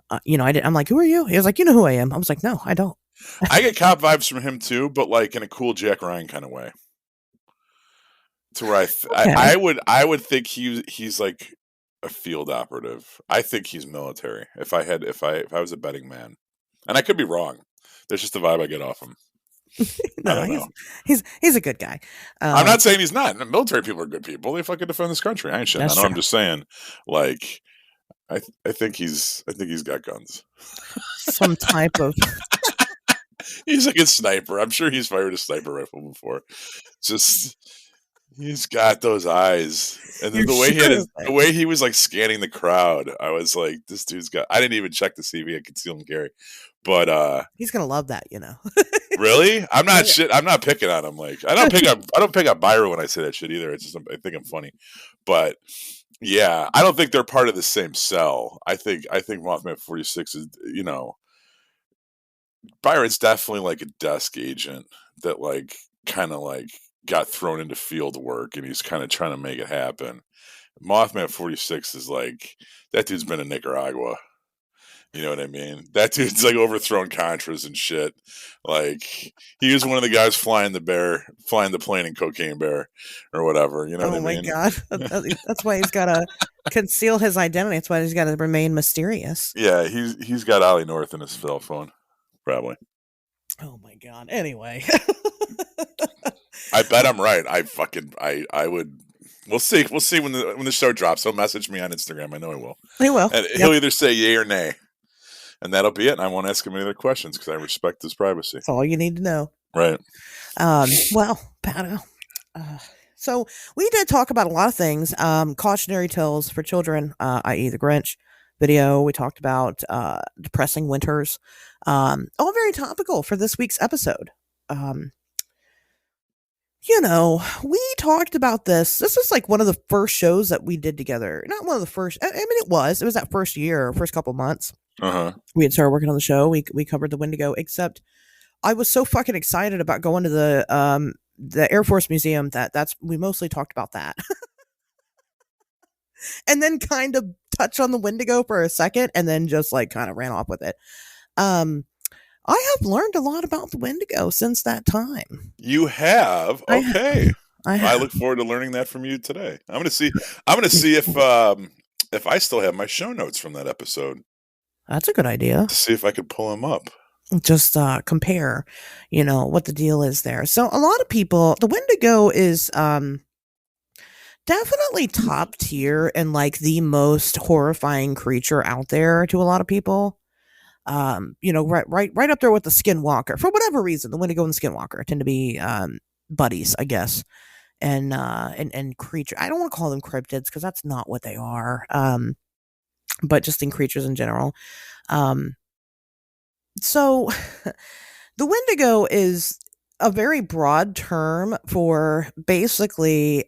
I'm like, who are you? He was like, you know who I am. I was like, no, I don't. I get cop vibes from him too, but like in a cool Jack Ryan kind of way. To where Okay. I would think he's like a field operative. I think he's military. If I was a betting man, and I could be wrong. There's just the vibe I get off him. I don't know. He's a good guy. I'm not saying he's not. Military people are good people. They fucking defend this country. I ain't shitting. I know. I'm just saying, like, I think he's got guns. Some type of. He's like a sniper. I'm sure he's fired a sniper rifle before. Just. He's got those eyes, and then the way he was like scanning the crowd, I was like, "This dude's got." I didn't even check to see if he had concealed carry, but he's gonna love that, Really, I'm not shit. I'm not picking on him. Like I don't pick up Byron when I say that shit either. It's just I think I'm funny, but yeah, I don't think they're part of the same cell. I think Mothman 46 is Byron's definitely like a desk agent that like kind of like got thrown into field work and he's kind of trying to make it happen. Mothman 46 is like that dude's been in Nicaragua. You know what I mean? That dude's like overthrown Contras and shit. Like he was one of the guys flying the plane in Cocaine Bear or whatever. You know what I mean? Oh my god, that's why he's got to conceal his identity. That's why he's got to remain mysterious. Yeah, he's got Ollie North in his cell phone, probably. Oh my god. Anyway. I bet I'm right. I would. We'll see. We'll see when the show drops. He'll message me on Instagram. I know he will. He will. And he'll either say yay or nay, and that'll be it. And I won't ask him any other questions because I respect his privacy. That's all you need to know. Right. Well, Pato. So we did talk about a lot of things. Cautionary tales for children, i.e., the Grinch video. We talked about depressing winters. All very topical for this week's episode. We talked about this. This was like one of the first shows that we did together. Not one of the first. I mean, it was that first year, first couple months. We had started working on the show. We covered the Wendigo. Except, I was so fucking excited about going to the Air Force Museum that's we mostly talked about that, and then kind of touched on the Wendigo for a second, and then just like kind of ran off with it. I have learned a lot about the Wendigo since that time. You have? Okay. I look forward to learning that from you today. I'm gonna see if I still have my show notes from that episode. That's a good idea. To see if I could pull them up. Just compare, what the deal is there. So a lot of people, the Wendigo is definitely top tier and like the most horrifying creature out there to a lot of people. Right up there with the Skinwalker. For whatever reason, the Wendigo and the Skinwalker tend to be buddies, I guess. And creature. I don't want to call them cryptids because that's not what they are. But just in creatures in general. So the Wendigo is a very broad term for basically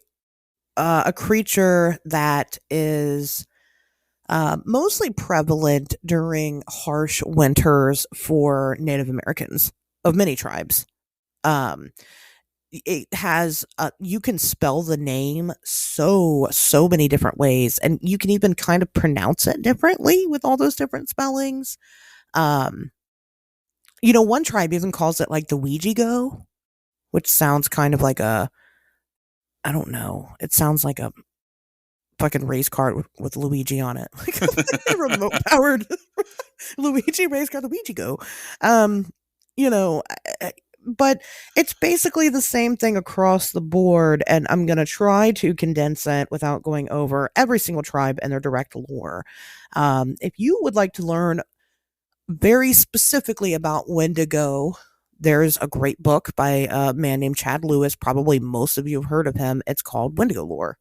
a creature that is mostly prevalent during harsh winters for Native Americans of many tribes. It has you can spell the name so many different ways, and you can even kind of pronounce it differently with all those different spellings. One tribe even calls it like the Ouija Go, which sounds kind of like I don't know. It sounds like a fucking race card with Luigi on it, like a remote powered Luigi race card, Luigi Go. but it's basically the same thing across the board, and I'm going to try to condense it without going over every single tribe and their direct lore. If you would like to learn very specifically about Wendigo, there's a great book by a man named Chad Lewis. Probably most of you have heard of him. It's called Wendigo Lore,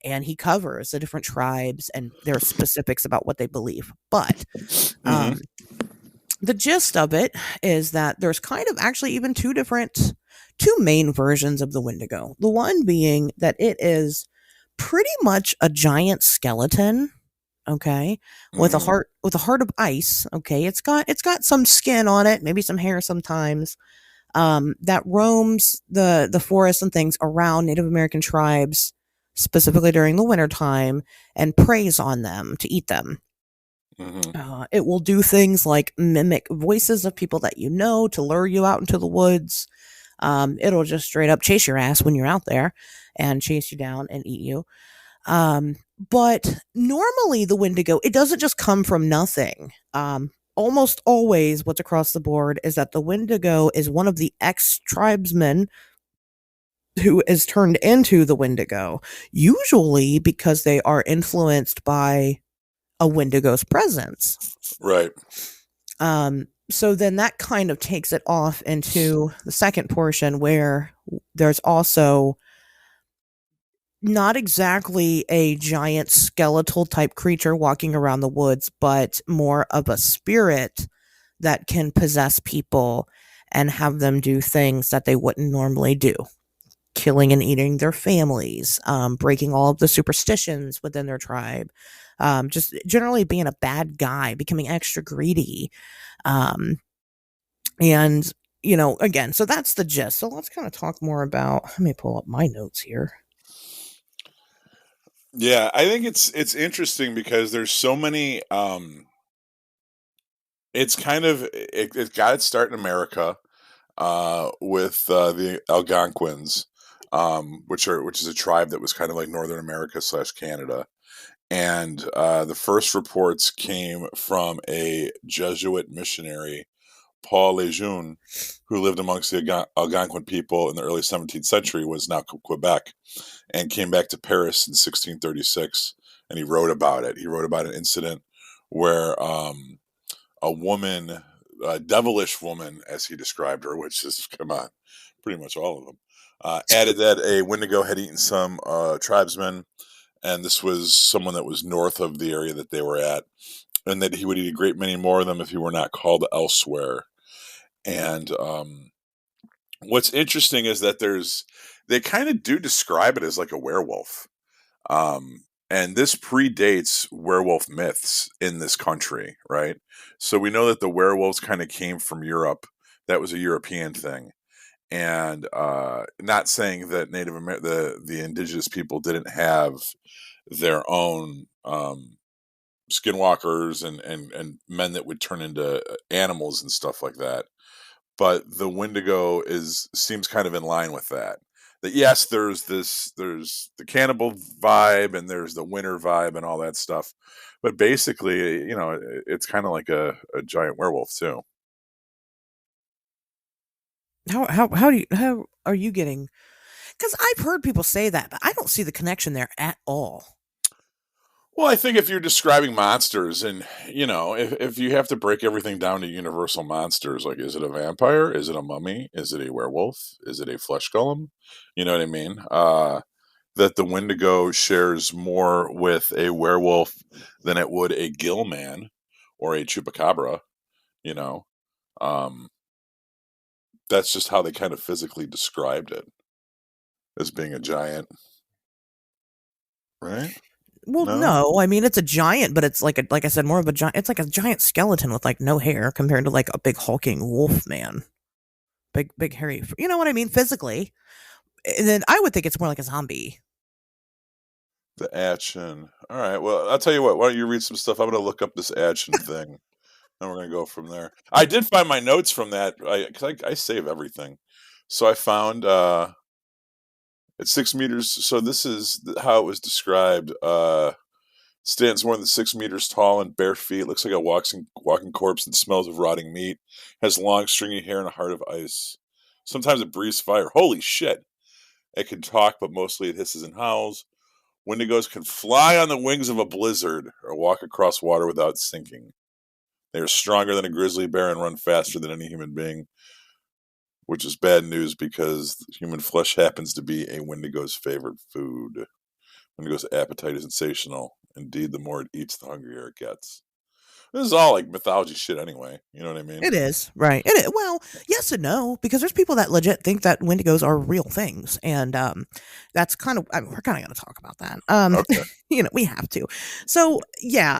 and he covers the different tribes and their specifics about what they believe. But Hmm. um, the gist of it is that there's kind of actually even two main versions of the Wendigo. The one being that it is pretty much a giant skeleton, okay, Hmm. with a heart of ice, okay. It's got some skin on it, maybe some hair sometimes. That roams the forests and things around Native American tribes, specifically during the wintertime, and preys on them to eat them. Hmm. It will do things like mimic voices of people that you know to lure you out into the woods. It'll just straight up chase your ass when you're out there and chase you down and eat you. But normally the Wendigo, it doesn't just come from nothing. Almost always what's across the board is that the Wendigo is one of the ex tribesmen who is turned into the Wendigo, usually because they are influenced by a Wendigo's presence. Right. So then that kind of takes it off into the second portion where there's also not exactly a giant skeletal type creature walking around the woods, but more of a spirit that can possess people and have them do things that they wouldn't normally do. Killing and eating their families, breaking all of the superstitions within their tribe, just generally being a bad guy, becoming extra greedy. Um, and, again, so that's the gist. So let's kind of talk more about, let me pull up my notes here. Yeah, I think it's interesting because there's so many. It's kind of it got its start in America with the Algonquins, which is a tribe that was kind of like Northern America slash Canada. And the first reports came from a Jesuit missionary, Paul Lejeune, who lived amongst the Algonquin people in the early 17th century, was now Quebec, and came back to Paris in 1636. And he wrote about it. He wrote about an incident where a woman, a devilish woman, as he described her, which is, come on, pretty much all of them, added that a Wendigo had eaten some tribesmen, and this was someone that was north of the area that they were at, and that he would eat a great many more of them if he were not called elsewhere. And what's interesting is that they kind of do describe it as like a werewolf. And this predates werewolf myths in this country, right? So we know that the werewolves kind of came from Europe. That was a European thing. And not saying that the indigenous people didn't have their own skinwalkers and men that would turn into animals and stuff like that, but the Wendigo is seems kind of in line with that. That yes, there's the cannibal vibe and there's the winter vibe and all that stuff, but basically, it's kind of like a giant werewolf too. How are you getting? Because I've heard people say that, but I don't see the connection there at all. Well, I think if you're describing monsters, and if you have to break everything down to universal monsters, like is it a vampire? Is it a mummy? Is it a werewolf? Is it a flesh golem? You know what I mean? That the Wendigo shares more with a werewolf than it would a gill man or a chupacabra. You know, um, that's just how they kind of physically described it as being a giant, right? Well, No, no, I mean it's a giant, but it's like I said, more of a giant. It's like a giant skeleton with like no hair compared to like a big hulking wolf man, big hairy. You know what I mean physically? And then I would think it's more like a zombie. the action. All right. Well, I'll tell you what. Why don't you read some stuff? I'm going to look up this action thing, and we're going to go from there. I did find my notes from that because I save everything. So I found it's 6 meters. So this is how it was described. Stands more than 6 meters tall and bare feet. Looks like a walking corpse and smells of rotting meat. Has long, stringy hair and a heart of ice. Sometimes it breathes fire. Holy shit. It can talk, but mostly it hisses and howls. Wendigos can fly on the wings of a blizzard or walk across water without sinking. They are stronger than a grizzly bear and run faster than any human being, which is bad news because human flesh happens to be a Wendigo's favorite food. Wendigo's appetite is insatiable. Indeed, the more it eats, the hungrier it gets. This is all like mythology shit anyway. You know what I mean? It is, right. It is. Well, yes and no, because there's people that legit think that Wendigos are real things. And that's kind of, I mean, we're kind of going to talk about that. Okay. We have to. So, yeah,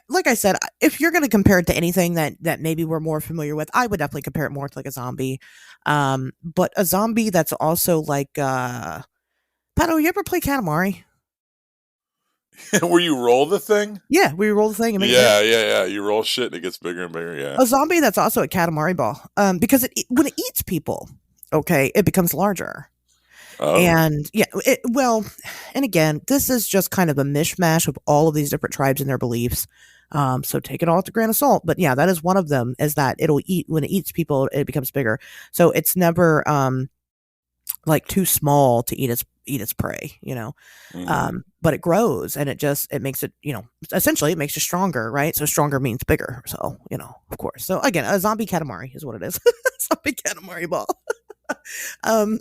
like I said, if you're going to compare it to anything that maybe we're more familiar with, I would definitely compare it more to like a zombie. But a zombie that's also like, Pato, you ever play Katamari? Where you roll the thing? Yeah, we roll the thing and make it bigger. Yeah. You roll shit and it gets bigger and bigger. Yeah. A zombie that's also a Katamari ball, because when it eats people, okay, it becomes larger. Oh. And yeah, and again, this is just kind of a mishmash of all of these different tribes and their beliefs. So take it all with a grain of salt. But yeah, that is one of them, is that it'll eat, when it eats people, it becomes bigger. So it's never like too small to eat its prey, but it grows, and it makes it, essentially it makes you stronger, right? So stronger means bigger. So, of course. So again, a zombie Katamari is what it is. Zombie Katamari ball. um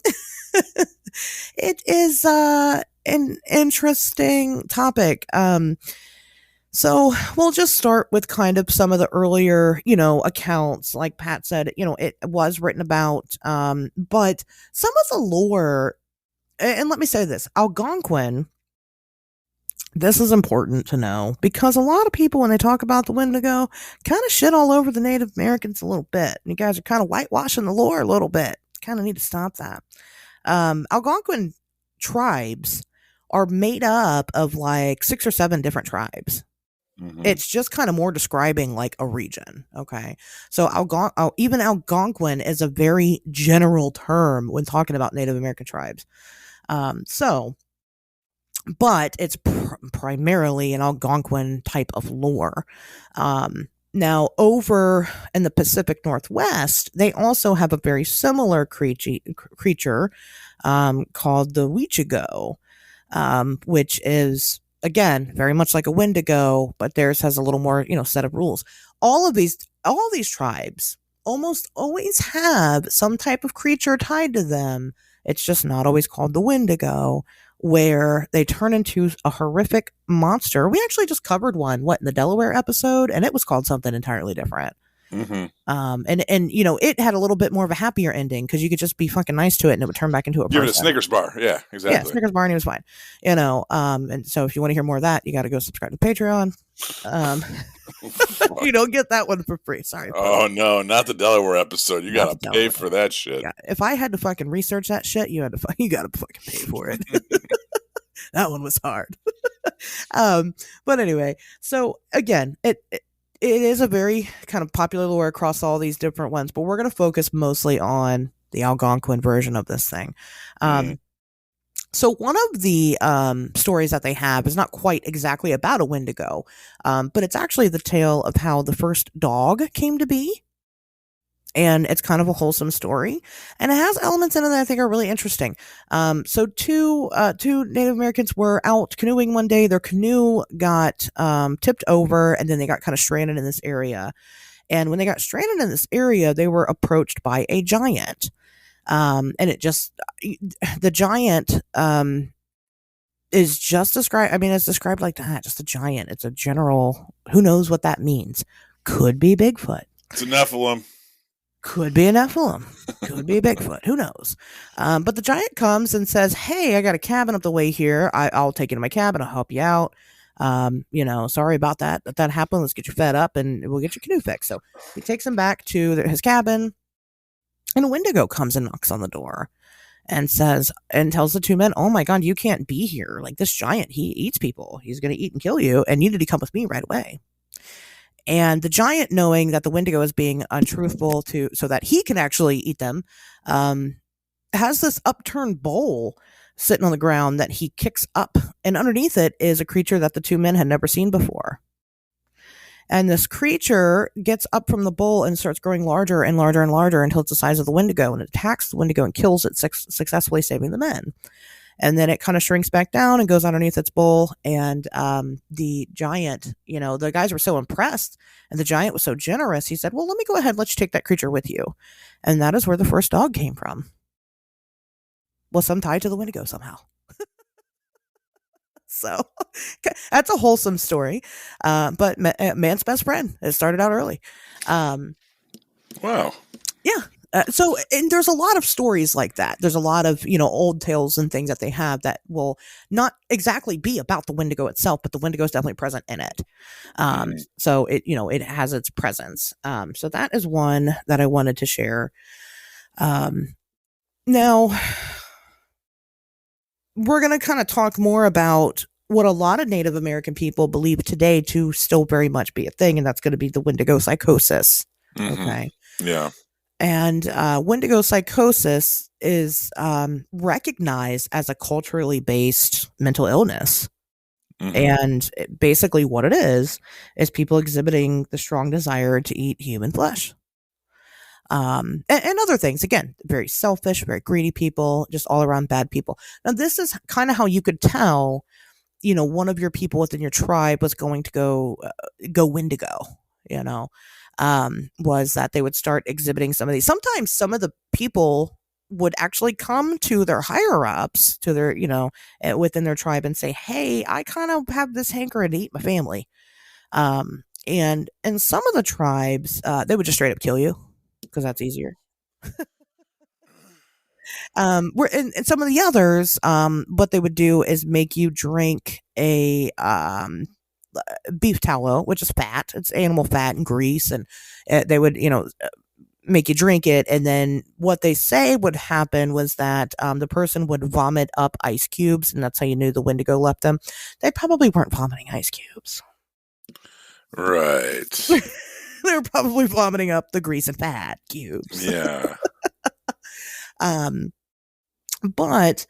it is an interesting topic. So we'll just start with kind of some of the earlier, accounts. Like Pat said, it was written about, but some of the lore, and let me say this, Algonquin, this is important to know, because a lot of people, when they talk about the Wendigo, kind of shit all over the Native Americans a little bit. You guys are kind of whitewashing the lore a little bit. Kind of need to stop that. Algonquin tribes are made up of like 6 or 7 different tribes. Mm-hmm. It's just kind of more describing like a region. Okay. So even Algonquin is a very general term when talking about Native American tribes. But it's primarily an Algonquin type of lore. Now, over in the Pacific Northwest, they also have a very similar creature called the Wichigo, which is, again, very much like a Wendigo, but theirs has a little more, set of rules. All these tribes almost always have some type of creature tied to them. It's just not always called the Wendigo, where they turn into a horrific monster. We actually just covered one, in the Delaware episode, and it was called something entirely different. Mm-hmm. And it had a little bit more of a happier ending, because you could just be fucking nice to it and it would turn back into a person. Give it a Snickers bar. Yeah, exactly. Yeah, Snickers bar, and it was fine. And so if you want to hear more of that, you got to go subscribe to Patreon. You don't get that one for free. Sorry. Oh no, not the Delaware episode. You got to pay for that shit. Yeah. If I had to fucking research that shit, you got to fucking pay for it. That one was hard. But anyway, so again, it is a very kind of popular lore across all these different ones, but we're going to focus mostly on the Algonquin version of this thing. So one of the stories that they have is not quite exactly about a Wendigo, but it's actually the tale of how the first dog came to be. And it's kind of a wholesome story, and it has elements in it that I think are really interesting. So two Native Americans were out canoeing one day. Their canoe got tipped over, and then they got kind of stranded in this area. And when they got stranded in this area, they were approached by a giant. And the giant is just described. I mean, it's described like that, just a giant. It's a general. Who knows what that means? Could be Bigfoot. It's a Nephilim. Could be a Nephilim. Could be a Bigfoot. Who knows? But the giant comes and says, "Hey, I got a cabin up the way here. I'll take you to my cabin. I'll help you out. Sorry about that. That happened. Let's get you fed up, and we'll get your canoe fixed." So he takes him back to his cabin, and a Wendigo comes and knocks on the door and tells the two men, "Oh my God, you can't be here. Like, this giant, he eats people. He's going to eat and kill you, and you need to come with me right away." And the giant, knowing that the Wendigo is being untruthful so that he can actually eat them, has this upturned bowl sitting on the ground that he kicks up. And underneath it is a creature that the two men had never seen before. And this creature gets up from the bowl and starts growing larger and larger and larger until it's the size of the Wendigo, and it attacks the Wendigo and kills it, successfully saving the men. And then it kind of shrinks back down and goes underneath its bowl. And the giant, the guys were so impressed, and the giant was so generous. He said, "Well, let me go ahead, let you take that creature with you." And that is where the first dog came from. Was some tied to the Wendigo somehow. So that's a wholesome story. But man's best friend. It started out early. Wow. Yeah. And there's a lot of stories like that. There's a lot of, old tales and things that they have that will not exactly be about the Wendigo itself, but the Wendigo is definitely present in it. So it has its presence. So that is one that I wanted to share. Now, we're going to kind of talk more about what a lot of Native American people believe today to still very much be a thing, and that's going to be the Wendigo psychosis. Mm-hmm. Okay. Yeah. And Wendigo psychosis is recognized as a culturally based mental illness. Mm-hmm. And basically what it is people exhibiting the strong desire to eat human flesh. And other things, again, very selfish, very greedy people, just all around bad people. Now, this is kind of how you could tell, one of your people within your tribe was going to go Wendigo, was that they would start exhibiting some of these. Sometimes some of the people would actually come to their higher ups, to their, within their tribe and say, "Hey, I kind of have this hankering to eat my family." And in some of the tribes, they would just straight up kill you because that's easier. Where in some of the others, what they would do is make you drink a beef tallow, which is fat. It's animal fat and grease, and they would, make you drink it. And then what they say would happen was that the person would vomit up ice cubes, and that's how you knew the Wendigo left them. They probably weren't vomiting ice cubes. Right. They were probably vomiting up the grease and fat cubes. Yeah. But,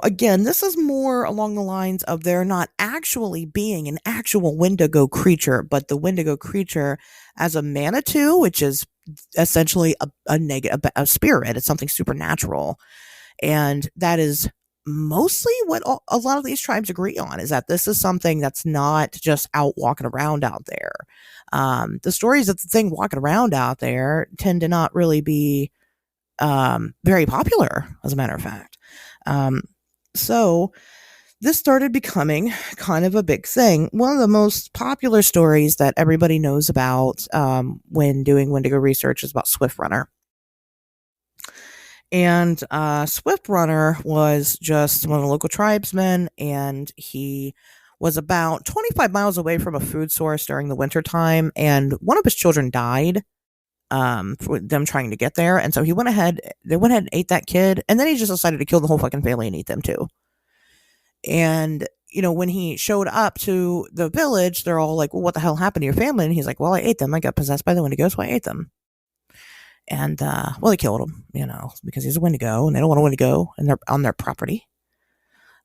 again, this is more along the lines of there not actually being an actual Wendigo creature, but the Wendigo creature as a Manitou, which is essentially a spirit. It's something supernatural. And that is mostly what a lot of these tribes agree on, is that this is something that's not just out walking around out there. The stories of the thing walking around out there tend to not really be very popular, as a matter of fact. So this started becoming kind of a big thing. One of the most popular stories that everybody knows about when doing Wendigo research is about Swift Runner. And Swift Runner was just one of the local tribesmen, and he was about 25 miles away from a food source during the wintertime, and one of his children died for them trying to get there. And so they went ahead and ate that kid, and then he just decided to kill the whole fucking family and eat them too. And, when he showed up to the village, they're all like, "Well, what the hell happened to your family?" And he's like, "Well, I ate them. I got possessed by the Wendigo, so I ate them." And, they killed him, because he's a Wendigo, and they don't want a Wendigo and they're on their property.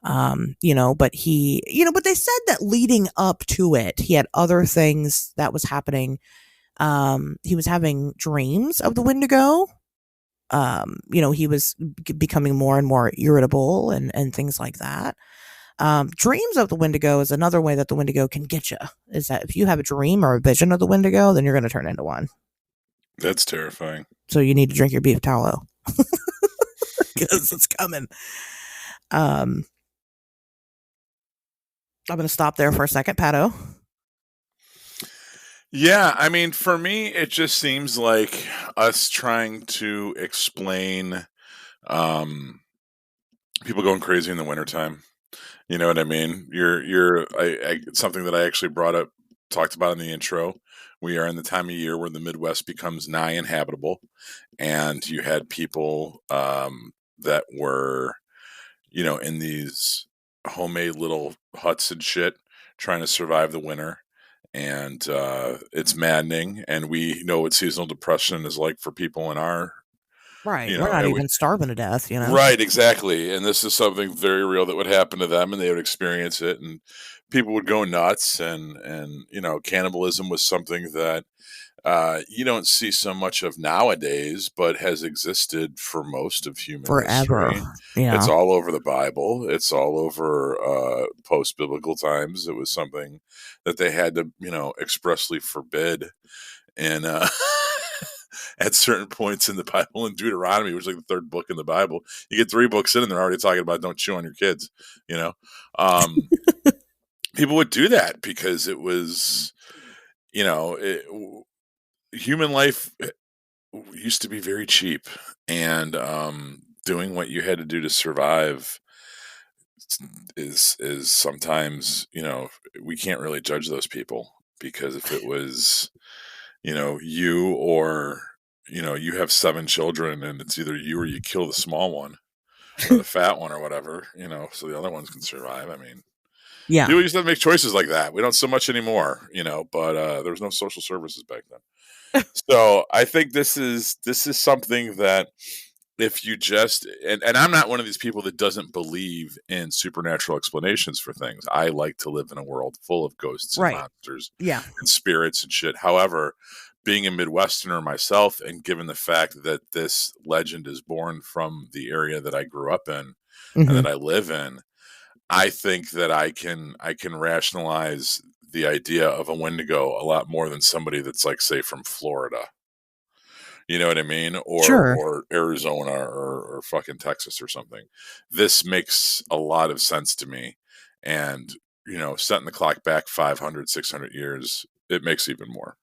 But but they said that leading up to it, he had other things that was happening. He was having dreams of the Wendigo. He was becoming more and more irritable and things like that. Dreams of the Wendigo is another way that the Wendigo can get you. Is that if you have a dream or a vision of the Wendigo, then you're going to turn into one. That's terrifying. So you need to drink your beef tallow because it's coming. I'm going to stop there for a second, Pato. Yeah, I mean, for me, it just seems like us trying to explain people going crazy in the wintertime. You know what I mean? It's something that I actually talked about in the intro. We are in the time of year where the Midwest becomes nigh inhabitable, and you had people that were, in these homemade little huts and shit, trying to survive the winter. And it's maddening, and we know what seasonal depression is like for people in our right. We're not even starving to death, Right, exactly. And this is something very real that would happen to them, and they would experience it. And people would go nuts, and you know, cannibalism was something that you don't see so much of nowadays, but has existed for most of human history. Forever. Yeah. It's all over the Bible. It's all over post biblical times. It was something that they had to, you know, expressly forbid. And at certain points in the Bible, in Deuteronomy, which is like the third book in the Bible, you get 3 books in, and they're already talking about don't chew on your kids. You know, um, people would do that because it was, you know, human life used to be very cheap, and doing what you had to do to survive is sometimes, you know, we can't really judge those people, because if it was, you know, you, or you know, you have 7 children and it's either you or you kill the small one or the fat one or whatever, you know, so the other ones can survive. I mean, Yeah. people used to make choices like that. We don't so much anymore, you know, but there was no social services back then. So I think this is something that, if you just, and I'm not one of these people that doesn't believe in supernatural explanations for things. I like to live in a world full of ghosts and Right. monsters Yeah. and spirits and shit. However, being a Midwesterner myself, and given the fact that this legend is born from the area that I grew up in and Hmm. that I live in, I think that I can rationalize the idea of a Wendigo a lot more than somebody that's, like, say, from Florida. You know what I mean? Sure. Or Arizona, or fucking Texas or something. This makes a lot of sense to me. And, you know, setting the clock back 500, 600 years, it makes even more,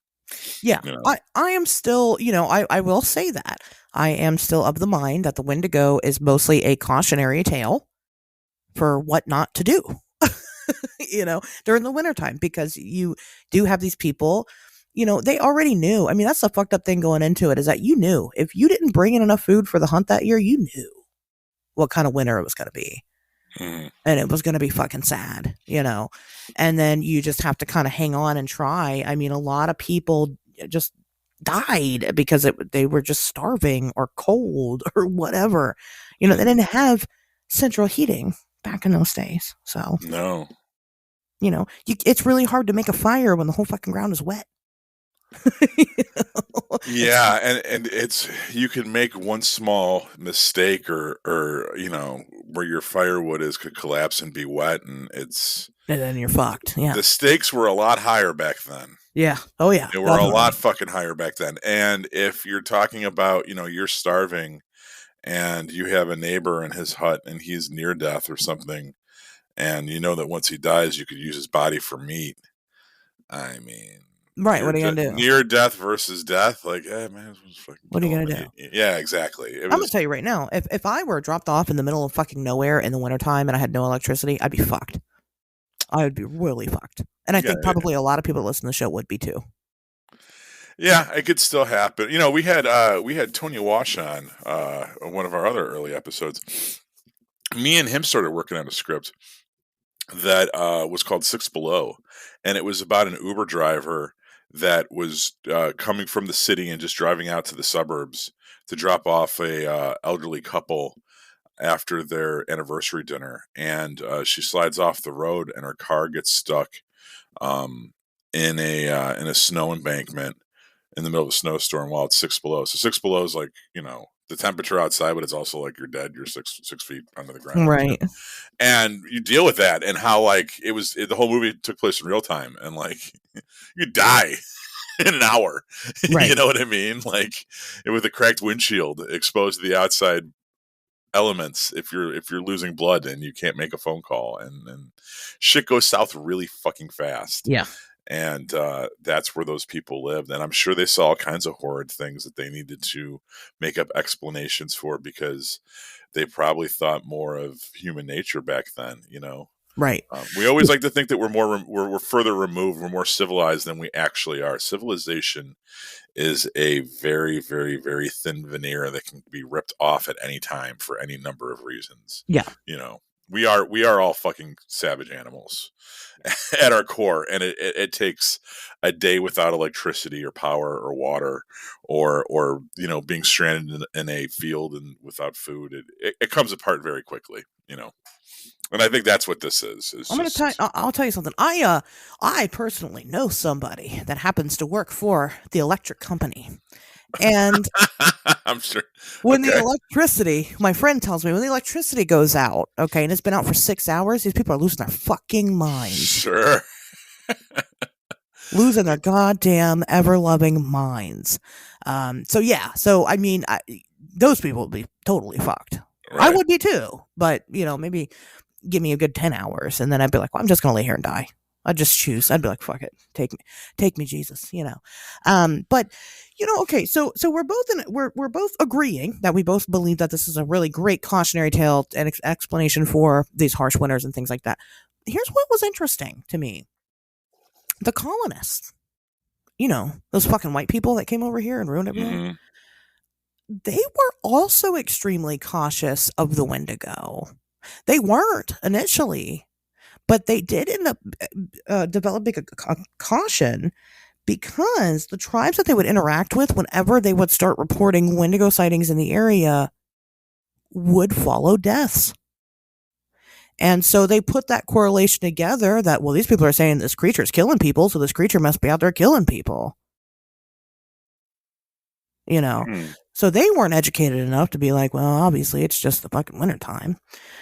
Yeah. you know? I am still, I will say that. I am still of the mind that the Wendigo is mostly a cautionary tale for what not to do, during the wintertime, because you do have these people, they already knew. I mean, that's the fucked up thing going into it, is that you knew if you didn't bring in enough food for the hunt that year, you knew what kind of winter it was going to be. Mhm. And it was going to be fucking sad. And then you just have to kind of hang on and try. I mean, a lot of people just died because they were just starving or cold or whatever. They Mhm. didn't have central heating back in those days. So, No. it's really hard to make a fire when the whole fucking ground is wet. It's Yeah, and it's, you can make one small mistake, or you know, where your firewood is, could collapse and be wet, and it's, and then you're fucked. Yeah. the stakes were a lot higher back then. Yeah. Oh yeah, They were a lot definitely. fucking higher back then. And if you're talking about, you know, you're starving and you have a neighbor in his hut and he's near death or something, and you know that once he dies, you could use his body for meat. I mean, Right. What are you gonna do? near death versus death, like, man, just fucking What are kill you him. gonna do? Yeah, exactly. It I'm gonna was, tell you right now, if I were dropped off in the middle of fucking nowhere in the wintertime and I had no electricity, I'd be fucked. I would be really fucked. And I yeah, think probably a lot of people that listen to the show would be too. yeah, it could still happen. You know, we had Tony Wash on one of our other early episodes. Me and him started working on a script that was called Six Below, and it was about an Uber driver that was coming from the city and just driving out to the suburbs to drop off a elderly couple after their anniversary dinner, and she slides off the road, and her car gets stuck um, in a snow embankment in the middle of a snowstorm while it's 6 below. So 6 below is, like, you know, the temperature outside, but it's also like you're dead. You're 6 feet under the ground and shit. Right. And you deal with that, and how, like, the whole movie took place in real time, and, like, you die in an hour. You Right. know what I mean? Like, with a cracked windshield, exposed to the outside elements, if you're losing blood and you can't make a phone call, and shit goes south really fucking fast. Yeah. And that's where those people lived, and I'm sure they saw all kinds of horrid things that they needed to make up explanations for, because they probably thought more of human nature back then, you know. Right. We always like to think that we're we're further removed, we're more civilized than we actually are. Civilization is a very, very, very thin veneer that can be ripped off at any time for any number of reasons. Yeah. You know, we are all fucking savage animals at our core, and it takes a day without electricity or power or water, or you know, being stranded in a field and without food. It comes apart very quickly. You know. And I think that's what this is. It's I'm gonna tell. just I'll tell you something. I personally know somebody that happens to work for the electric company, and I'm sure. when the Okay. electricity, my friend tells me, when the electricity goes out, okay, and it's been out for 6 hours, these people are losing their fucking minds, Sure. losing their goddamn ever loving minds. So yeah, so I mean, those people would be totally fucked. I Right. would be too, but maybe give me a good 10 hours, and then I'd be like, well, I'm just gonna lay here and die. I'd just choose. I'd be like, fuck it, take me, Jesus. But okay, so we're both agreeing that we both believe that this is a really great cautionary tale and explanation for these harsh winters and things like that. Here's what was interesting to me: the colonists. Those fucking white people that came over here and ruined everything. Hmm. They were also extremely cautious of the Wendigo. They weren't initially, but they did end up developing a caution because the tribes that they would interact with, whenever they would start reporting Wendigo sightings in the area, would follow deaths. And so they put that correlation together that, well, these people are saying this creature is killing people, so this creature must be out there killing people. you know. Hmm. So they weren't educated enough to be like, well, obviously it's just the fucking wintertime.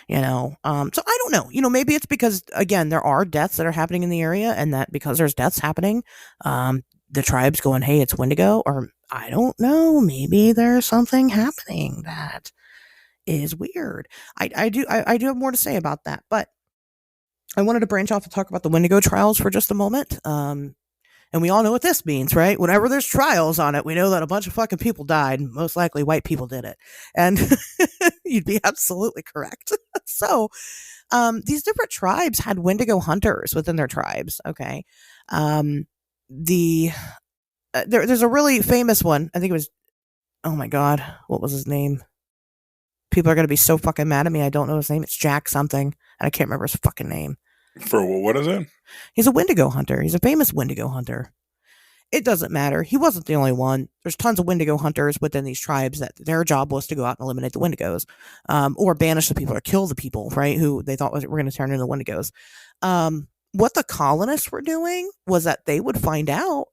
So I don't know. Maybe it's because again, there are deaths that are happening in the area, and that because there's deaths happening, the tribe's going, hey, it's Wendigo, or I don't know, maybe there's something happening that is weird. I do have more to say about that, but I wanted to branch off and talk about the Wendigo trials for just a moment. And we all know what this means, right? Whenever there's trials on it, we know that a bunch of fucking people died. Most likely white people did it. And you'd be absolutely correct. So, these different tribes had Wendigo hunters within their tribes. Okay. Um, there's a really famous one. I think it was, oh my God, what was his name? People are going to be so fucking mad at me. I don't know his name. It's Jack something. And I can't remember his fucking name. For what is it? He's a Wendigo hunter. He's a famous Wendigo hunter. It doesn't matter. He wasn't the only one. There's tons of Wendigo hunters within these tribes that their job was to go out and eliminate the Wendigos, or banish the people or kill the people, right? Who they thought were going to turn into Wendigos. What the colonists were doing was that they would find out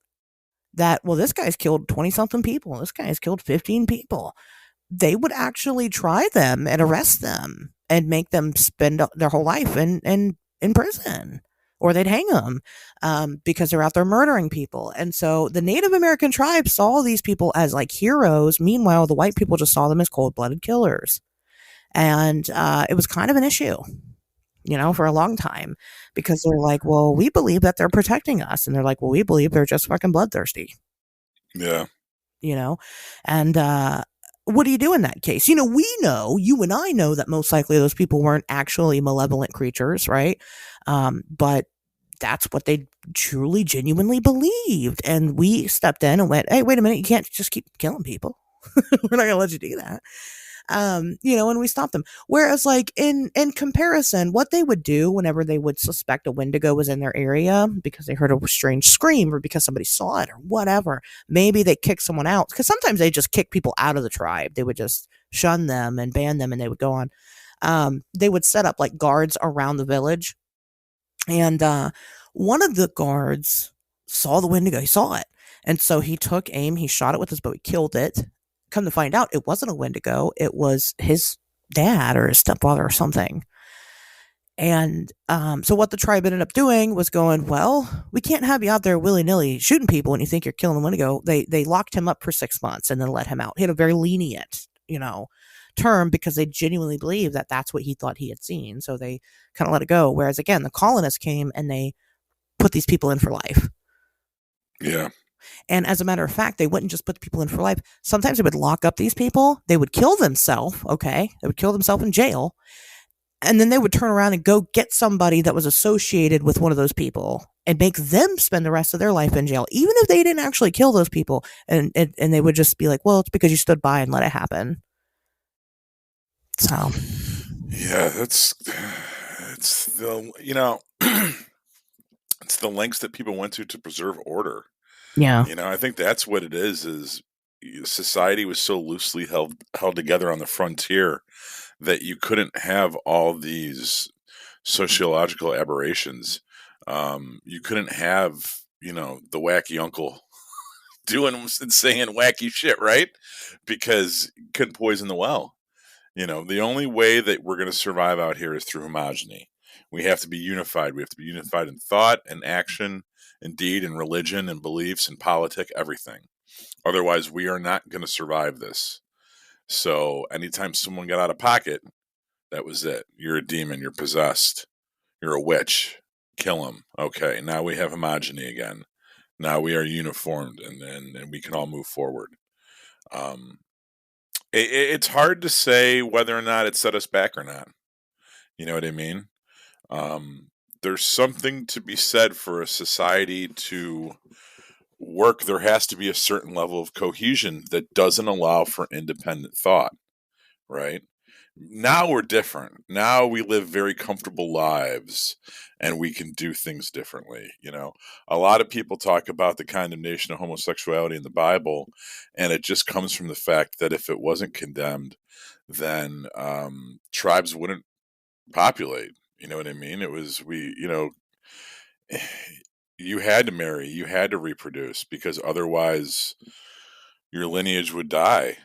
that, well, this guy's killed 20 something people. This guy's killed 15 people. They would actually try them and arrest them and make them spend their whole life in prison, or they'd hang them, because they're out there murdering people. And so the Native American tribes saw these people as like heroes. Meanwhile, the white people just saw them as cold-blooded killers. And it was kind of an issue, for a long time, because they're like, well, we believe that they're protecting us. And they're like, well, we believe they're just fucking bloodthirsty, Yeah. you know? And what do you do in that case? We know, you and I know that most likely those people weren't actually malevolent creatures, right? But that's what they truly, genuinely believed. And we stepped in and went, hey, wait a minute, you can't just keep killing people. We're not going to let you do that. And we stopped them. Whereas, like, in comparison, what they would do whenever they would suspect a Wendigo was in their area because they heard a strange scream or because somebody saw it or whatever, maybe they kick someone out. Because sometimes they just kick people out of the tribe. They would just shun them and ban them, and they would go on. They would set up like guards around the village. And one of the guards saw the Wendigo. He saw it. And so he took aim, he shot it with his bow, he killed it. Come to find out, it wasn't a Wendigo. It was his dad or his stepfather or something. And so what the tribe ended up doing was going, well, we can't have you out there willy-nilly shooting people when you think you're killing a Wendigo. They locked him up for 6 months and then let him out. He had a very lenient, term, because they genuinely believed that that's what he thought he had seen. So they kind of let it go. Whereas again, the colonists came and they put these people in for life. Yeah. And as a matter of fact, they wouldn't just put the people in for life. Sometimes they would lock up these people. They would kill themselves. Okay. They would kill themselves in jail. And then they would turn around and go get somebody that was associated with one of those people and make them spend the rest of their life in jail, even if they didn't actually kill those people. And they would just be like, well, it's because you stood by and let it happen. So. Yeah, it's the it's the lengths that people went to preserve order. Yeah. I think that's what it is society was so loosely held together on the frontier that you couldn't have all these sociological aberrations. You couldn't have, the wacky uncle doing and saying wacky shit, right? Because you couldn't poison the well. The only way that we're going to survive out here is through homogeny. We have to be unified. We have to be unified in thought and action, and deed and religion and beliefs and politic, everything. Otherwise, we are not going to survive this. So anytime someone got out of pocket, that was it. You're a demon. You're possessed. You're a witch. Kill him. Okay, now we have homogeny again. Now we are uniformed, and we can all move forward. It's hard to say whether or not it set us back or not. You know what I mean? There's something to be said for a society to work. There has to be a certain level of cohesion that doesn't allow for independent thought, right? Now we're different. Now we live very comfortable lives and we can do things differently. A lot of people talk about the condemnation of homosexuality in the Bible, and it just comes from the fact that if it wasn't condemned, then tribes wouldn't populate. You know what I mean? It was, you had to marry, you had to reproduce, because otherwise your lineage would die.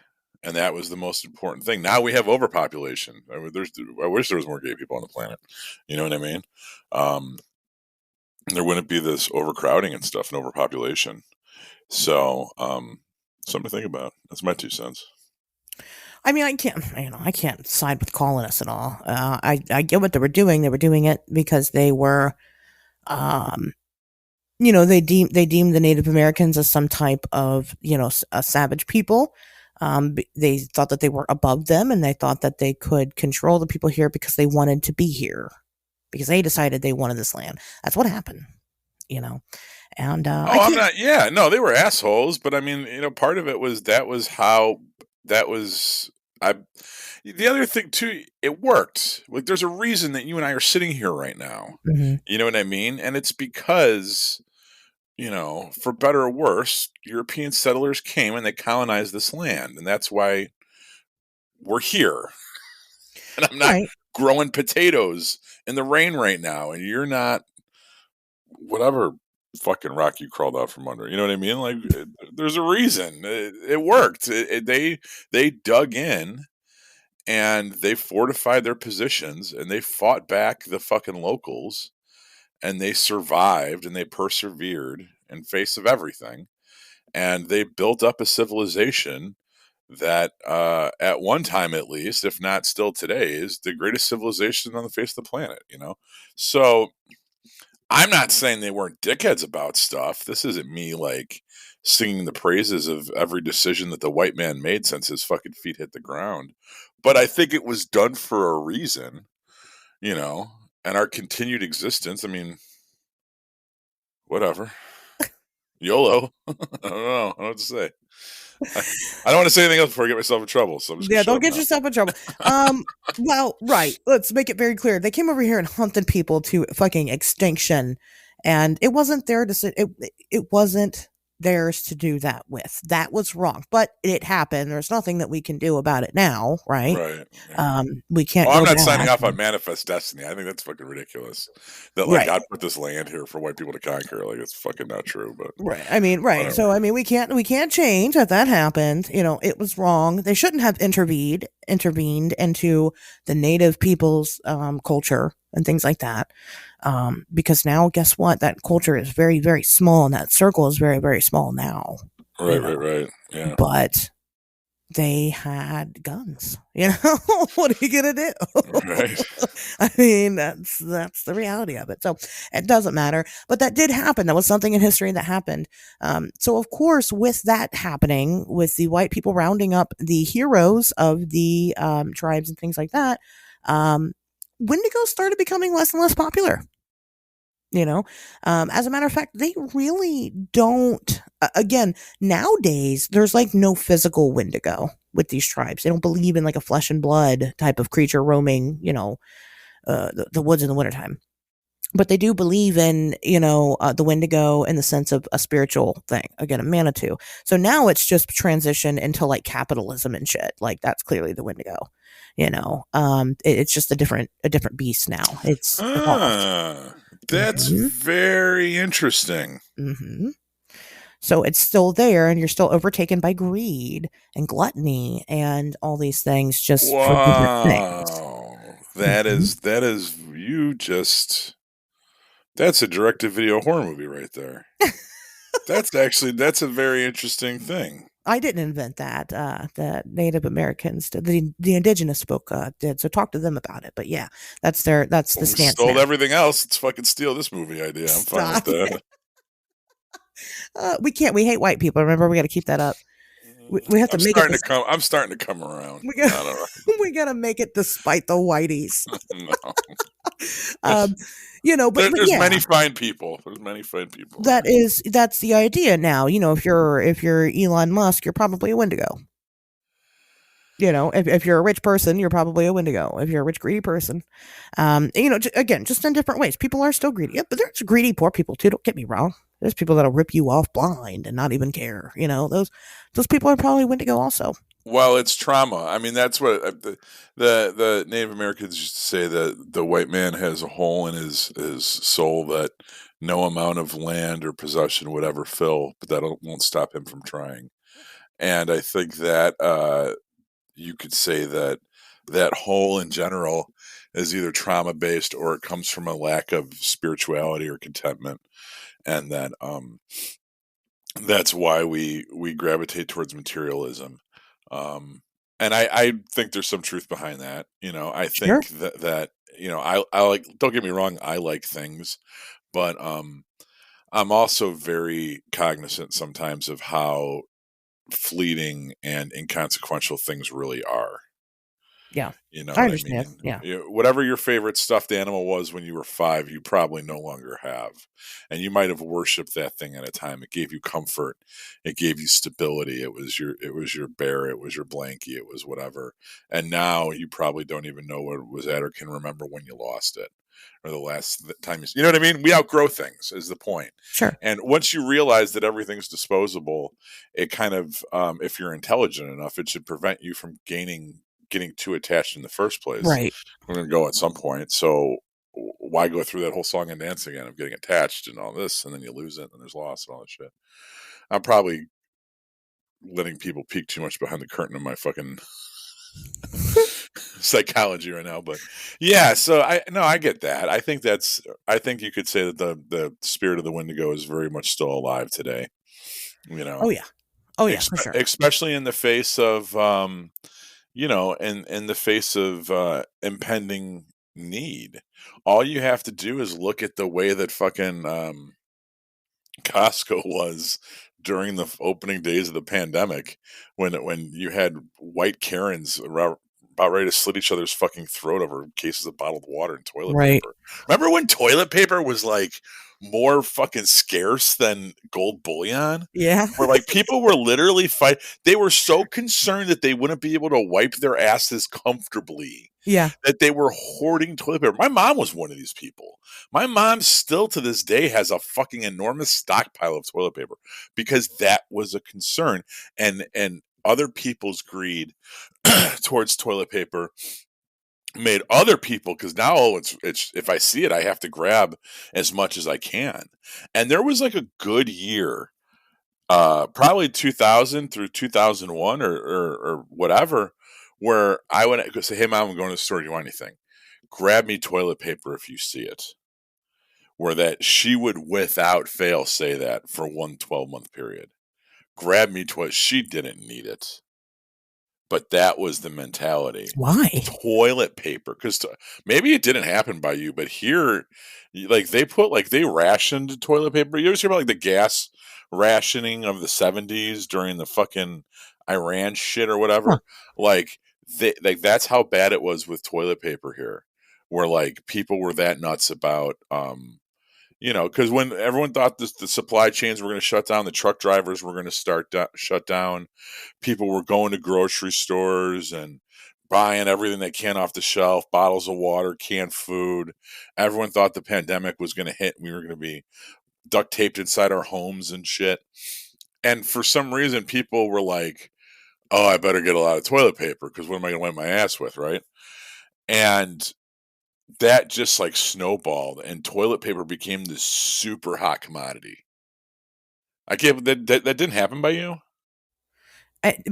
And that was the most important thing. Now we have overpopulation. I wish there was more gay people on the planet. You know what I mean? There wouldn't be this overcrowding and stuff and overpopulation. So, something to think about. That's my 2 cents. I mean, I can't side with colonists at all. I get what they were doing. They were doing it because they were, they deemed the Native Americans as some type of, a savage people. They thought that they were above them, and they thought that they could control the people here because they wanted to be here, because they decided they wanted this land. That's what happened, And they were assholes, but I mean, part of it was the other thing too, it worked. Like, there's a reason that you and I are sitting here right now. Mm-hmm. You know what I mean? And it's because, for better or worse, European settlers came and they colonized this land, and that's why we're here. And I'm not growing potatoes in the rain right now, and you're not whatever fucking rock you crawled out from under. You know what I mean? Like, there's a reason. It worked. They dug in and they fortified their positions and they fought back the fucking locals, and they survived and they persevered in face of everything. And they built up a civilization that, at one time at least, if not still today, is the greatest civilization on the face of the planet, So I'm not saying they weren't dickheads about stuff. This isn't me, like, singing the praises of every decision that the white man made since his fucking feet hit the ground. But I think it was done for a reason, and our continued existence. I mean, whatever. YOLO. I don't know what to say. I don't want to say anything else before I get myself in trouble. So don't get yourself in trouble. Well, right. Let's make it very clear. They came over here and hunted people to fucking extinction, and it wasn't their decision. It wasn't theirs to do that with. That was wrong, but it happened. There's nothing that we can do about it now, right? Right. Yeah. We can't. Well, I'm not signing off on manifest destiny. I think that's fucking ridiculous. That, like, God put this land here for white people to conquer. Like, it's fucking not true. But I mean, whatever. So I mean, we can't change that happened. It was wrong. They shouldn't have intervened into the native people's culture and things like that. Because now, guess what? That culture is very, very small, and that circle is very, very small now. Right. Yeah. But they had guns. What are you gonna do? Right. I mean, that's the reality of it. So it doesn't matter. But that did happen. That was something in history that happened. So of course, with that happening, with the white people rounding up the heroes of the tribes and things like that, Wendigo started becoming less and less popular. As a matter of fact, they really don't. Again, nowadays, there's like no physical Wendigo with these tribes. They don't believe in like a flesh and blood type of creature roaming, the woods in the wintertime. But they do believe in, the Wendigo in the sense of a spiritual thing. Again, a Manitou. So now it's just transitioned into like capitalism and shit. Like, that's clearly the Wendigo. It's just a different beast now. It's evolved. Ah, that's Hmm. very interesting. Hmm. So it's still there, and you're still overtaken by greed and gluttony and all these things just for different things. Wow. Hmm. That is you just that's a direct to video horror movie right there. That's a very interesting thing. I didn't invent that. The Native Americans, the indigenous folk did. So talk to them about it. But yeah, that's the Well, we stance stole now. everything else. Let's fucking steal this movie idea. I'm fine with Stop. that. We can't. We hate white people. Remember, we got to keep that up. We have to make it this. I'm starting to come around. We got. I don't know. We got to make it despite the whiteys. No. um, but There's yeah, many fine people. There's many fine people. that's the idea now. If you're Elon Musk, you're probably a Wendigo. If you're a rich person, you're probably a Wendigo. If you're a rich, greedy person, again, just in different ways. People are still greedy. Yeah, but there's greedy poor people too. Don't get me wrong. There's people that'll rip you off blind and not even care. Those people are probably Wendigo also. Well, it's trauma. I mean, that's what the Native Americans used to say, that the white man has a hole in his soul that no amount of land or possession would ever fill, but that won't stop him from trying. And I think that you could say that that hole in general is either trauma based or it comes from a lack of spirituality or contentment, and that that's why we gravitate towards materialism. Um, and I think there's some truth behind that. I Sure. think that I like. Don't get me wrong, I like things, but I'm also very cognizant sometimes of how fleeting and inconsequential things really are. Yeah. You know I what I understand. mean? Yeah. Whatever your favorite stuffed animal was when you were 5, you probably no longer have. And you might have worshipped that thing at a time. It gave you comfort. It gave you stability. It was your bear. It was your blankie. It was whatever. And now you probably don't even know what it was at or can remember when you lost it or the last time you know what I mean? We outgrow things is the point. Sure. And once you realize that everything's disposable, it kind of if you're intelligent enough, it should prevent you from getting too attached in the first place. Right. We're going to go at some point. So why go through that whole song and dance again of getting attached and all this, and then you lose it and there's loss and all that shit. I'm probably letting people peek too much behind the curtain of my fucking psychology right now, but yeah. So I get that. I think you could say that the spirit of the Wendigo is very much still alive today. You Oh know, yeah. Oh yeah, for sure. especially in the face of in the face of impending need. All you have to do is look at the way that fucking Costco was during the opening days of the pandemic, when you had white Karens about ready to slit each other's fucking throat over cases of bottled water and toilet Right. paper. Remember when toilet paper was like more fucking scarce than gold bullion? Yeah. Where like people were literally fight. They were so concerned that they wouldn't be able to wipe their asses comfortably Yeah. that they were hoarding toilet paper. My mom was one of these people. My mom still to this day has a fucking enormous stockpile of toilet paper because that was a concern. And other people's greed towards toilet paper made other people, because now it's if I see it, I have to grab as much as I can. And there was like a good year, probably 2000 through 2001 or whatever, where I would go say, "Hey mom, I'm going to the store. Do you want anything? Grab me toilet paper if you see it." Where that she would without fail say that for one 12-month period. Grab me toilet. She didn't need it, but that was the mentality. Why? Toilet paper, because maybe it didn't happen by you, but here, like they rationed toilet paper. You ever hear about like the gas rationing of the '70s during the fucking Iran shit or Huh. whatever? Like that's how bad it was with toilet paper here, where like people were that nuts about because when everyone thought the supply chains were going to shut down, the truck drivers were going to shut down. People were going to grocery stores and buying everything they can off the shelf, bottles of water, canned food. Everyone thought the pandemic was going to hit and we were going to be duct taped inside our homes and shit. And for some reason, people were like, oh, I better get a lot of toilet paper because what am I going to wipe my ass with, right? And that just like snowballed, and toilet paper became this super hot commodity. I can't. That didn't happen by you.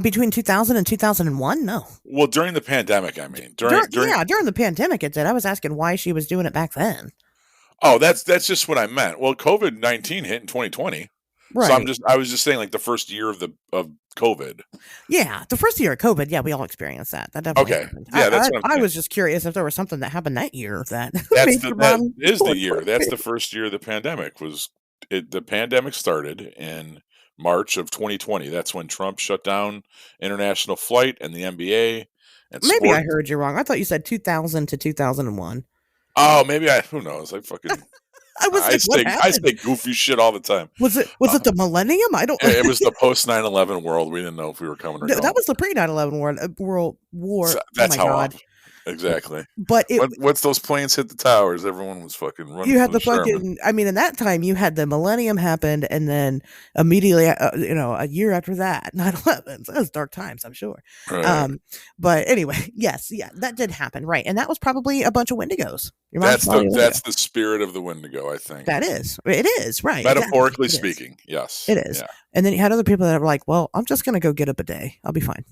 Between 2000 and 2001, no. Well, during the pandemic, I mean, during. During the pandemic, it did. I was asking why she was doing it back then. Oh, that's just what I meant. Well, COVID-19 hit in 2020, so Right. I was just saying like the first year of COVID. Yeah, the first year of COVID, yeah, we all experienced that. That definitely Okay, happened. yeah, that's what I'm I saying. was just curious if there was something that happened that year that That's made the your that mom is the pull year. toilet That's the paper. first year of the pandemic was it. The pandemic started in March of 2020. That's when Trump shut down international flight and the NBA and Maybe I sport. heard you wrong. I thought you said 2000 to 2001. Oh, maybe I. Who knows? I was like, what I happened? say goofy shit all the time. Was it the millennium? I don't. It was the post 9/11 world. We didn't know if we were coming or No, that going. was the pre 9/11 World So War. Oh that's my how god! off. Exactly. But it Once those planes hit the towers, everyone was fucking running you for had the the Sherman. fucking. I mean, in that time, you had the millennium happened, and then immediately, a year after that, 9/11. So that was dark times, I'm sure. Right. Um, but anyway, yes, yeah, that did happen, right? And that was probably a bunch of Wendigos. Your mom's probably a Wendigo. That's the spirit of the Wendigo, I think. That is, it is right. Exactly, Metaphorically it is. speaking, yes. It is. Yeah. And then you had other people that were like, "Well, I'm just gonna go get a bidet. I'll be fine."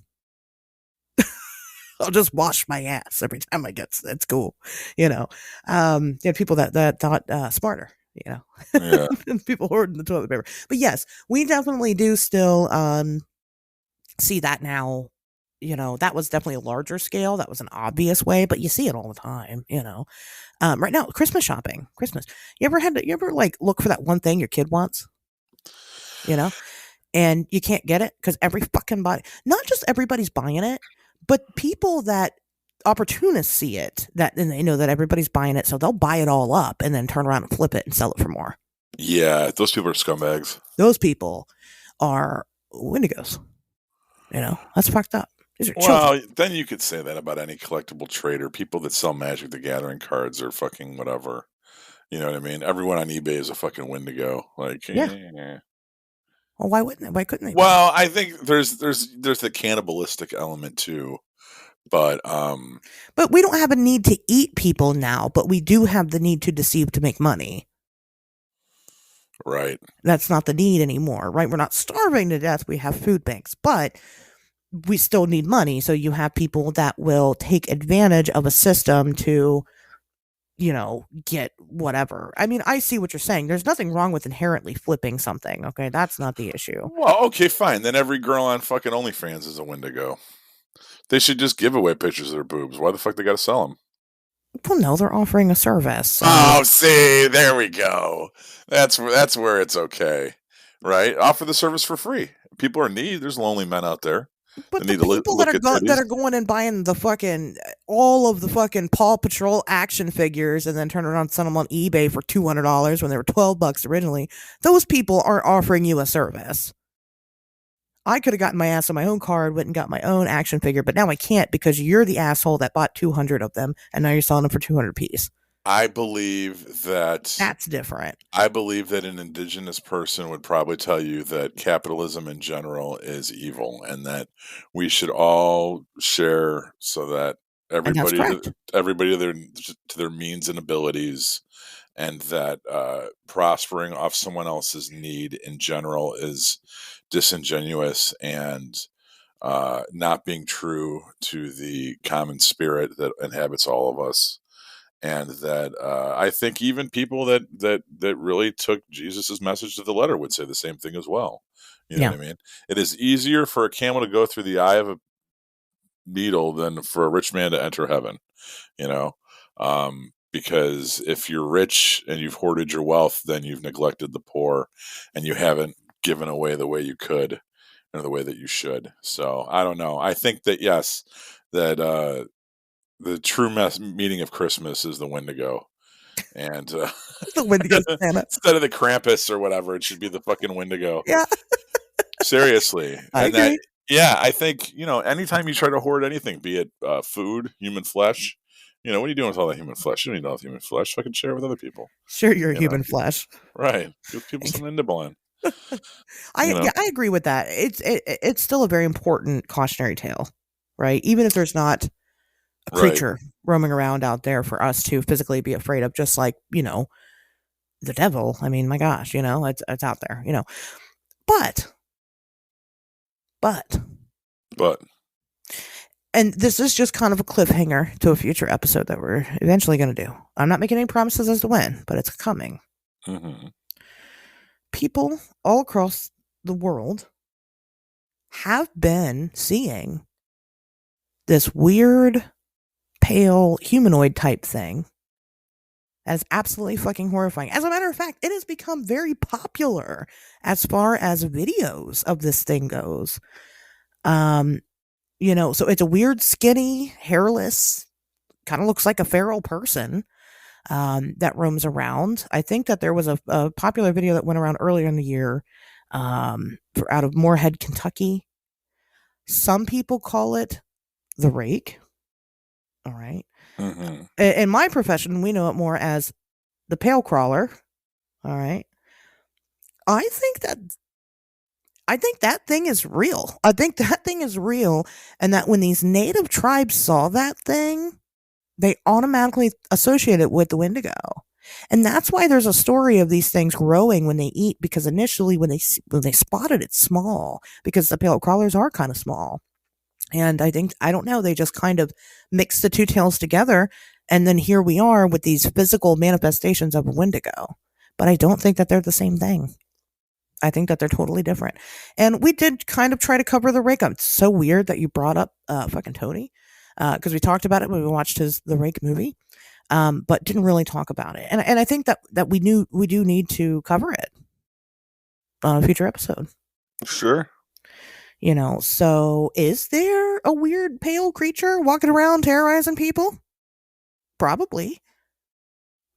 I'll just wash my ass every time I get. It's cool, you know. You had people that thought smarter, you know, Yeah. and people hoarding the toilet paper. But yes, we definitely do still see that now. You know, that was definitely a larger scale. That was an obvious way, but you see it all the time. You know, right now, Christmas shopping, Christmas. You ever like look for that one thing your kid wants? You know, and you can't get it because every fucking body, not just everybody's buying it, but people that opportunists see it that and they know that everybody's buying it, so they'll buy it all up and then turn around and flip it and sell it for more. Yeah, those people are scumbags. Those people are Wendigos. You know, that's fucked up. These are children. Well, then you could say that about any collectible trader. People that sell Magic the Gathering cards or fucking whatever. You know what I mean? Everyone on eBay is a fucking Wendigo. Like, Yeah. Well, why wouldn't they? Why couldn't they be? well, I think there's the cannibalistic element too, but But we don't have a need to eat people now, but we do have the need to deceive to make money. right. That's not the need anymore, right? We're not starving to death. We have food banks, but we still need money. So you have people that will take advantage of a system to, you know, get whatever. I mean, I see what you're saying. There's nothing wrong with inherently flipping something. Okay. That's not the issue. Well, okay, fine. Then every girl on fucking OnlyFans is a Wendigo. They should just give away pictures of their boobs. Why the fuck they got to sell them? Well, no, they're offering a service. So. Oh, see, there we go. That's where it's okay, right? Offer the service for free. People are in need. There's lonely men out there But that the need to people look at that titties. are going and buying the fucking all of the fucking Paw Patrol action figures and then turn around and sell them on eBay for $200 when they were $12 originally, those people aren't offering you a service. I could have gotten my ass on my own card, went and got my own action figure, but now I can't because you're the asshole that bought 200 of them and now you're selling them for 200 a piece. I believe that That's different. I believe that an indigenous person would probably tell you that capitalism in general is evil and that we should all share so that And that's correct. everybody to their means and abilities, and that prospering off someone else's need in general is disingenuous and not being true to the common spirit that inhabits all of us. And that I think even people that really took Jesus's message to the letter would say the same thing as well. You know Yeah. what I mean? It is easier for a camel to go through the eye of a needle than for a rich man to enter heaven. You know, because if you're rich and you've hoarded your wealth, then you've neglected the poor, and you haven't given away the way you could or the way that you should. So I don't know. I think that yes, that the true meaning of Christmas is the Wendigo, and The Wendigo Santa. instead of the Krampus or whatever, it should be the fucking Wendigo. Yeah. Seriously, I and that agree. yeah, I think anytime you try to hoard anything, be it food, human flesh, what are you doing with all that human flesh? You don't need all the human flesh. Fucking share it with other people. Sure, you're a You know, human flesh. right? Give people something to nibble on. You know, I agree with that. It's still a very important cautionary tale, right? Even if there's not a right? creature roaming around out there for us to physically be afraid of, just like, the devil. I mean, my gosh, it's out there, But but But and this is just kind of a cliffhanger to a future episode that we're eventually going to do. I'm not making any promises as to when, but it's coming. mm-hmm. People all across the world have been seeing this weird, pale, humanoid type thing as absolutely fucking horrifying. As a matter of fact, it has become very popular as far as videos of this thing goes. Um, so it's a weird, skinny, hairless, kind of looks like a feral person that roams around. I think that there was a popular video that went around earlier in the year out of Moorhead, Kentucky. Some people call it the rake. All right. Mm-hmm. In my profession, we know it more as the pale crawler. All right. I think that thing is real. I think that thing is real, and that when these native tribes saw that thing, they automatically associate it with the Wendigo. And that's why there's a story of these things growing when they eat, because initially when they spotted it small, because the pale crawlers are kind of small. And I don't know, they just kind of mixed the two tales together, and then here we are with these physical manifestations of a Wendigo. But I don't think that they're the same thing. I think that they're totally different. And we did kind of try to cover the rake. It's so weird that you brought up fucking Tony, because we talked about it when we watched the Rake movie, but didn't really talk about it. And I think that we do need to cover it on a future episode. Sure. So is there a weird pale creature walking around terrorizing people? Probably.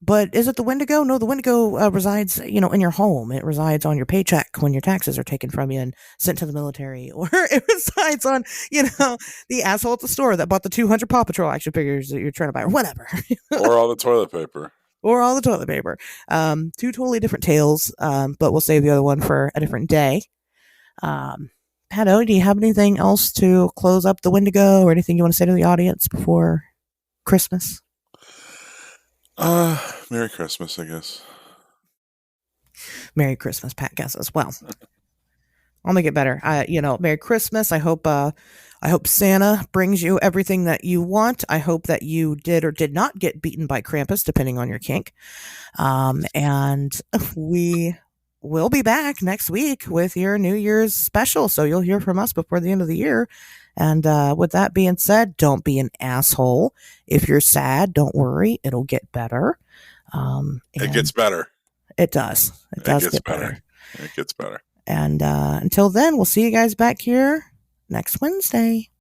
But is it the Wendigo? No, the Wendigo resides, in your home. It resides on your paycheck when your taxes are taken from you and sent to the military, or it resides on, the asshole at the store that bought the 200 Paw Patrol action figures that you're trying to buy, or whatever, Or all the toilet paper. or all the toilet paper. Two totally different tales, but we'll save the other one for a different day. Pato, do you have anything else to close up the Wendigo, or anything you want to say to the audience before Christmas? Merry Christmas, I guess. Merry Christmas, Pat guesses. Well, I'll make it better. Merry Christmas. I hope Santa brings you everything that you want. I hope that you did or did not get beaten by Krampus, depending on your kink. And we will be back next week with your New Year's special. So you'll hear from us before the end of the year. And with that being said, don't be an asshole. If you're sad, don't worry. It'll get better. It gets better. It does. It does get better. It gets better. And until then, we'll see you guys back here next Wednesday.